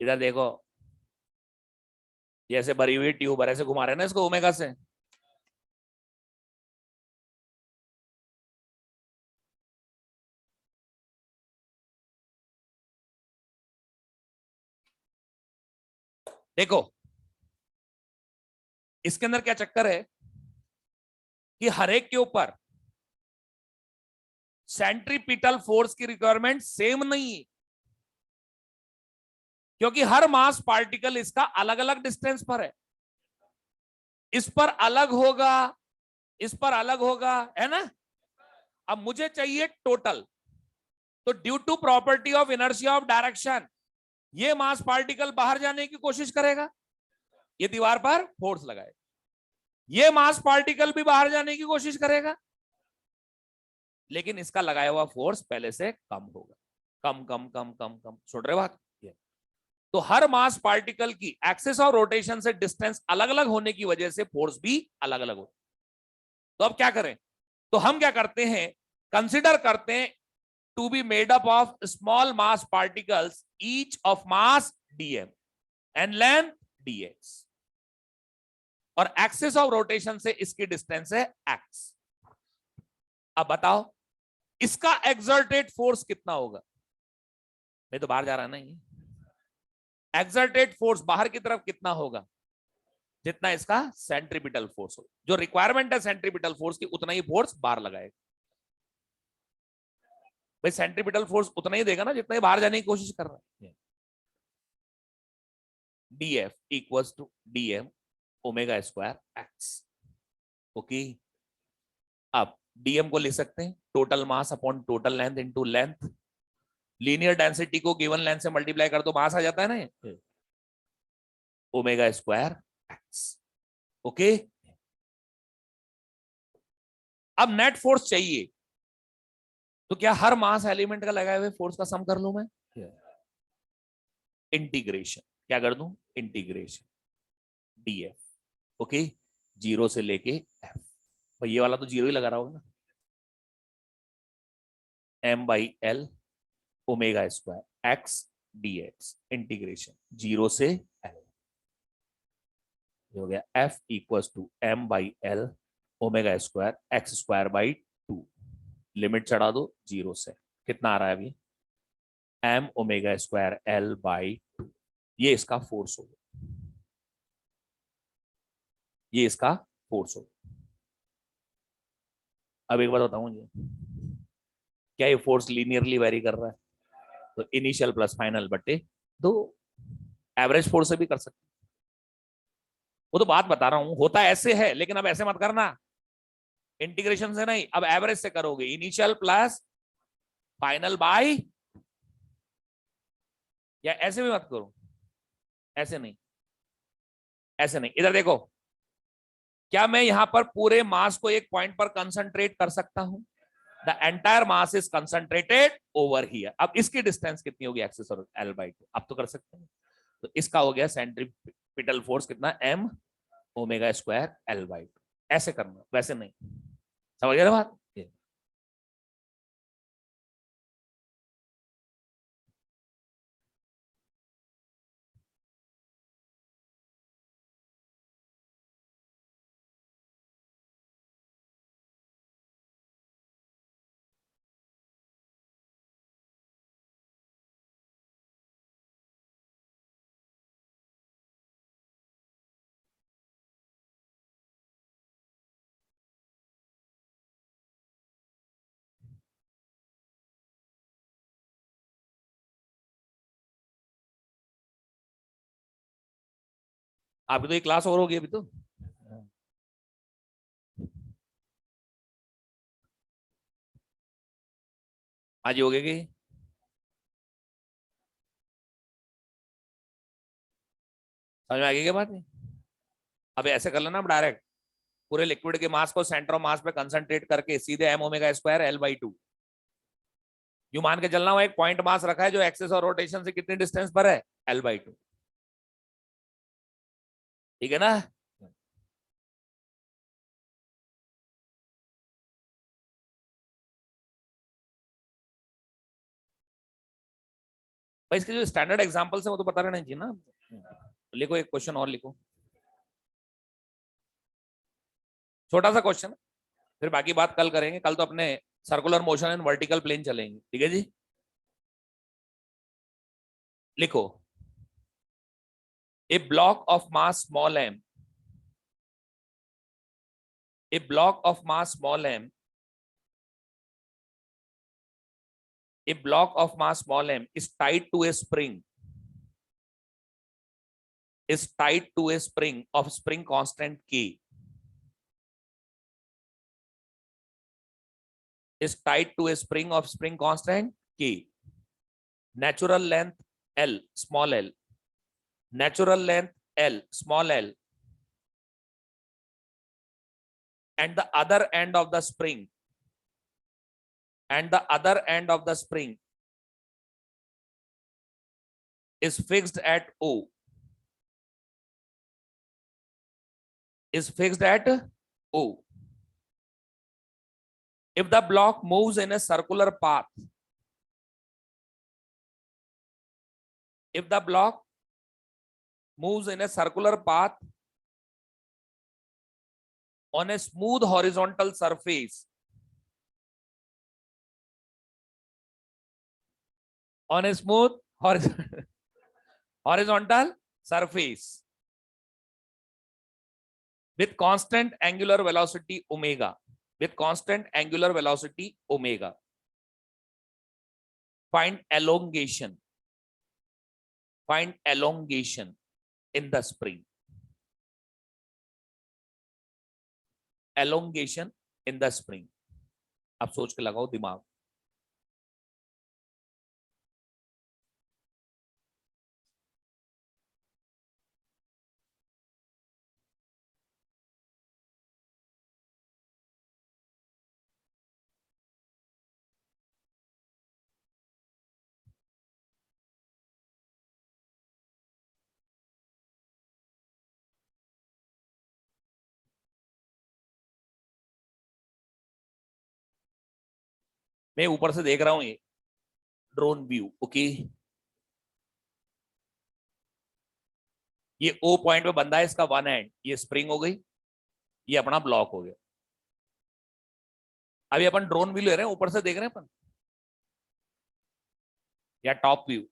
S1: इधर देखो, जैसे भरी हुई ट्यूब ऐसे घुमा रहे हैं ना इसको ओमेगा से। देखो इसके अंदर क्या चक्कर है कि हर एक के ऊपर सेंट्रीपिटल फोर्स की रिक्वायरमेंट सेम नहीं है, क्योंकि हर मास पार्टिकल इसका अलग अलग डिस्टेंस पर है। इस पर अलग होगा, इस पर अलग होगा, है ना। अब मुझे चाहिए टोटल, तो due to property of inertia of direction ये मास पार्टिकल बाहर जाने की कोशिश करेगा, ये दीवार पर फोर्स लगाए। ये मास पार्टिकल भी बाहर जाने की कोशिश करेगा, लेकिन इसका लगाया हुआ फोर्स पहले से कम होगा। कम कम कम कम कम, सुन रहे बात। तो हर मास पार्टिकल की एक्सिस ऑफ रोटेशन से डिस्टेंस अलग अलग होने की वजह से फोर्स भी अलग अलग होता है। तो अब क्या करें, तो हम क्या करते हैं, कंसिडर करते हैं to be made up of small mass particles each of mass dm and length dx, और एक्सिस ऑफ रोटेशन से इसकी डिस्टेंस है x। अब बताओ इसका एक्सर्टेड फोर्स कितना होगा। नहीं तो बाहर जा रहा है ना, ये एक्सर्टेड फोर्स बाहर की तरफ कितना होगा, जितना इसका सेंट्रीपिटल फोर्स हो। जो रिक्वायरमेंट है सेंट्रीपिटल फोर्स की उतना ही फोर्स बाहर लगाएगा। भाई सेंट्रीपिटल फोर्स उतना ही देगा ना जितना ही बाहर जाने की कोशिश कर रहा है। df equals to dm omega square x। Okay, अब dm को लिख सकते हैं total mass upon total length into length. Linear density को गिवन लेंथ से मल्टीप्लाई कर दो, मास आ जाता है ना, ओमेगा स्क्वायर x। ओके, अब नेट फोर्स चाहिए, तो क्या हर मास एलिमेंट का लगाए हुए फोर्स का सम कर लूं मैं। इंटीग्रेशन क्या कर दूं, इंटीग्रेशन df। ओके, जीरो से लेके f। तो ये वाला तो जीरो ही लगा रहा होगा ना, m/l omega square x dx integration zero से l हो गया। f equals to m/l omega square x square by 2। Limit चढ़ा दो जीरो से, कितना आ रहा है अभी, m omega square l by 2। ये इसका फोर्स हो गया, ये इसका फोर्स हो गया। अब एक बात बताऊं जी, क्या ये फोर्स लीनियरली वेरी कर रहा है, तो इनिशियल प्लस फाइनल बटे दो। एवरेज फोर्स से भी कर सकते, वो तो बात बता रहा हूं, होता ऐसे है, लेकिन अब ऐसे मत करना, इंटीग्रेशन से नहीं, अब एवरेज से करोगे, इनिशियल प्लस फाइनल बाय, या ऐसे भी मत करो, ऐसे नहीं, ऐसे नहीं। इधर देखो, क्या मैं यहां पर पूरे मास को एक पॉइंट पर कंसंट्रेट कर सकता हूं, the entire mass is concentrated over here. अब इसकी डिस्टेंस कितनी होगी एक्सिस और l/2, अब तो कर सकते हैं। तो इसका हो गया सेंट्रीपिटल फोर्स कितना, m ओमेगा स्क्वायर l/2। ऐसे करना, वैसे नहीं। समझ गए ना बात। आपकी तो ये क्लास और होगी अभी तो। आज ही हो गए कि समझ में आ गई क्या बात है। अब ऐसे कर लेना आप डायरेक्ट, पूरे लिक्विड के मास को सेंटर ऑफ मास पे कंसंट्रेट करके सीधे m omega square l by two. यू मान के चलना, वो एक पॉइंट मास रखा है जो एक्सेस और रोटेशन से कितनी डिस्टेंस पर है, एल बाई टू। ठीक है ना। भाई इसके जो स्टैंडर्ड एग्जांपल्स है वो तो पता रहना चाहिए ना। लिखो एक क्वेश्चन और लिखो, छोटा सा क्वेश्चन, फिर बाकी बात कल करेंगे। कल तो अपने circular motion and vertical plane चलेंगे, ठीक है जी। लिखो, a block of mass small m, a block of mass small m, a block of mass small m is tied to a spring, is tied to a spring of spring constant k, is tied to a spring of spring constant k, natural length l small l, natural length l small l, and the other end of the spring, and the other end of the spring is fixed at O, is fixed at O. If the block moves in a circular path, if the block moves in a circular path on a smooth horizontal surface, on a smooth horizontal surface with constant angular velocity omega, with constant angular velocity omega, find elongation, find elongation in the spring, elongation in the spring. अब सोच के लगाओ दिमाग। मैं ऊपर से देख रहा हूं, ये ड्रोन व्यू, ओके। ये ओ पॉइंट पे बंदा है, इसका वन एंड, ये स्प्रिंग हो गई, ये अपना ब्लॉक हो गया। अभी अपन ड्रोन व्यू ले रहे हैं, ऊपर से देख रहे हैं अपन, या टॉप व्यू।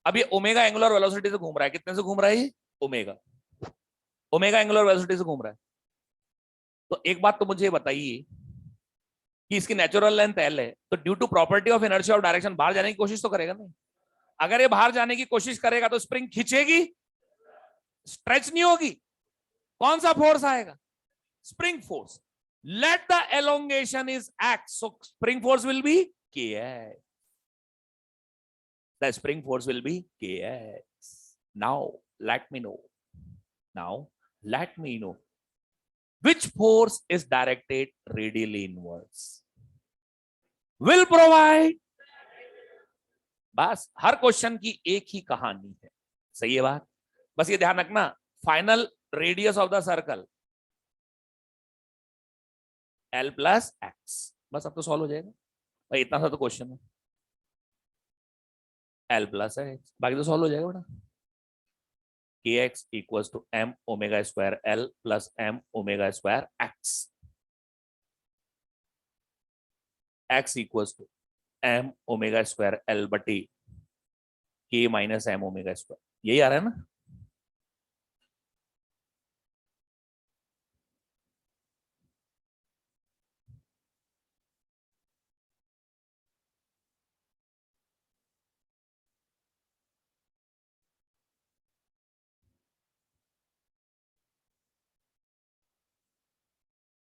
S1: अब ये ओमेगा एंगुलर वेलोसिटी से घूम रहा है, कितने से घूम रहा है ये, ओमेगा, ओमेगा एंगुलर वेलोसिटी से घूम रहा है। तो एक बात तो मुझे बताइए कि इसकी नेचुरल लेंथ एल है, तो due to property of inertia of direction बाहर जाने की कोशिश तो करेगा नहीं। अगर ये बाहर जाने की कोशिश करेगा तो स्प्रिंग खींचेगी, स्ट्रेच नहीं होगी। कौन सा फोर्स आएगा, spring force. Let the elongation is x, so spring force will be kx, the spring force will be kx. Now let me know, now let me know which force is directed radially inwards, will provide। बस हर question की एक ही कहानी है, सही है बात। बस ये ध्यान रखना, final radius of the circle l plus x, बस अब तो सॉल्व हो जाएगा भाई, इतना सा तो क्वेश्चन है। l प्लस एक्स, बाकी तो सॉल्व हो जाएगा बेटा। kx equals to m omega square l plus m omega square x, x equals to m omega square l बटी k minus m omega square, यही आ रहा है ना।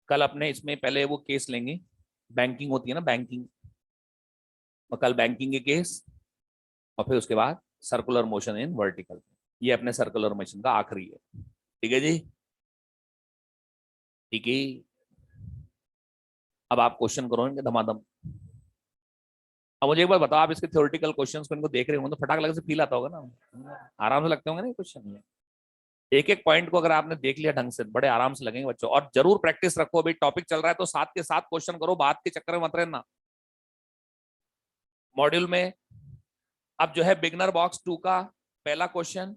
S1: कल अपने इसमें पहले वो केस लेंगे, बैंकिंग होती है ना, बैंकिंग, और कल बैंकिंग के केस, और फिर उसके बाद सर्कुलर मोशन इन वर्टिकल। ये अपने सर्कुलर मोशन का आखिरी है। ठीक है जी, ठीक है। अब आप क्वेश्चन करो इनके धमाधम। अब मुझे एक बार बताओ, आप इसके थ्योरेटिकल क्वेश्चंस को इनको देख रहे होंगे तो फटाक लगे से फील आता होगा ना, आराम से लगते होंगे ना क्वेश्चन। एक एक पॉइंट को अगर आपने देख लिया ढंग से, बड़े आराम से लगेंगे बच्चों। और जरूर प्रैक्टिस रखो, अभी टॉपिक चल रहा है तो साथ के साथ क्वेश्चन करो, बात के चक्कर में मत रहना। मॉड्यूल में अब जो है बिगनर बॉक्स 2 का पहला क्वेश्चन,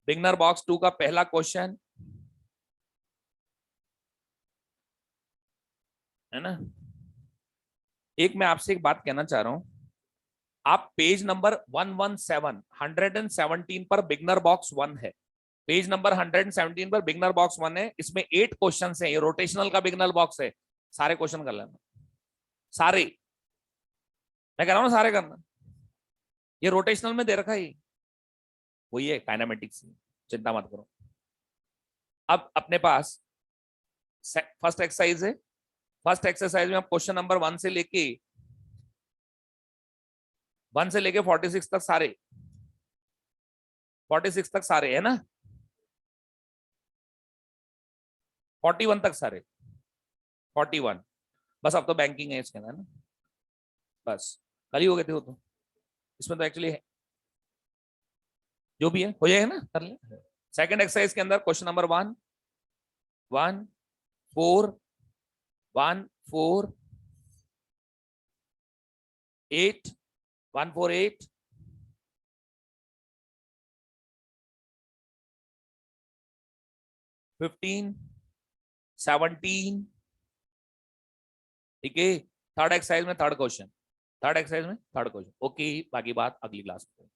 S1: बिगनर बॉक्स 2 का पहला क्वेश्चन है ना। एक मैं आपसे एक बात कहना चाह रहा हूं, आप पेज नंबर 117 पर बिगनर बॉक्स 1 है, पेज नंबर 117 पर बिगनर बॉक्स 1 है। इसमें 8 क्वेश्चन है, ये रोटेशनल का बिगनर बॉक्स है। सारे क्वेश्चन कर लेना, सारे, मैं कह रहा हूं ना सारे करना। ये रोटेशनल में दे रखा है, वही है काइनेमेटिक्स, चिंता मत करो। अब अपने पास फर्स्ट एक्सरसाइज है। फर्स्ट एक्सरसाइज में आप क्वेश्चन नंबर 1 से लेके 46 तक सारे, 46 तक सारे है ना, 41 तक सारे, 41। बस अब तो बैंकिंग है इसके अंदर ना, बस कल ही हो गए थे वो तो। इसमें तो एक्चुअली जो भी है हो जाएगा ना, कर ले। सेकंड एक्सरसाइज के अंदर क्वेश्चन नंबर 1 4 15 17, ठीक है। थर्ड एक्सरसाइज में थर्ड क्वेश्चन, थर्ड एक्सरसाइज में थर्ड क्वेश्चन। ओके, बाकी बात अगली क्लास में।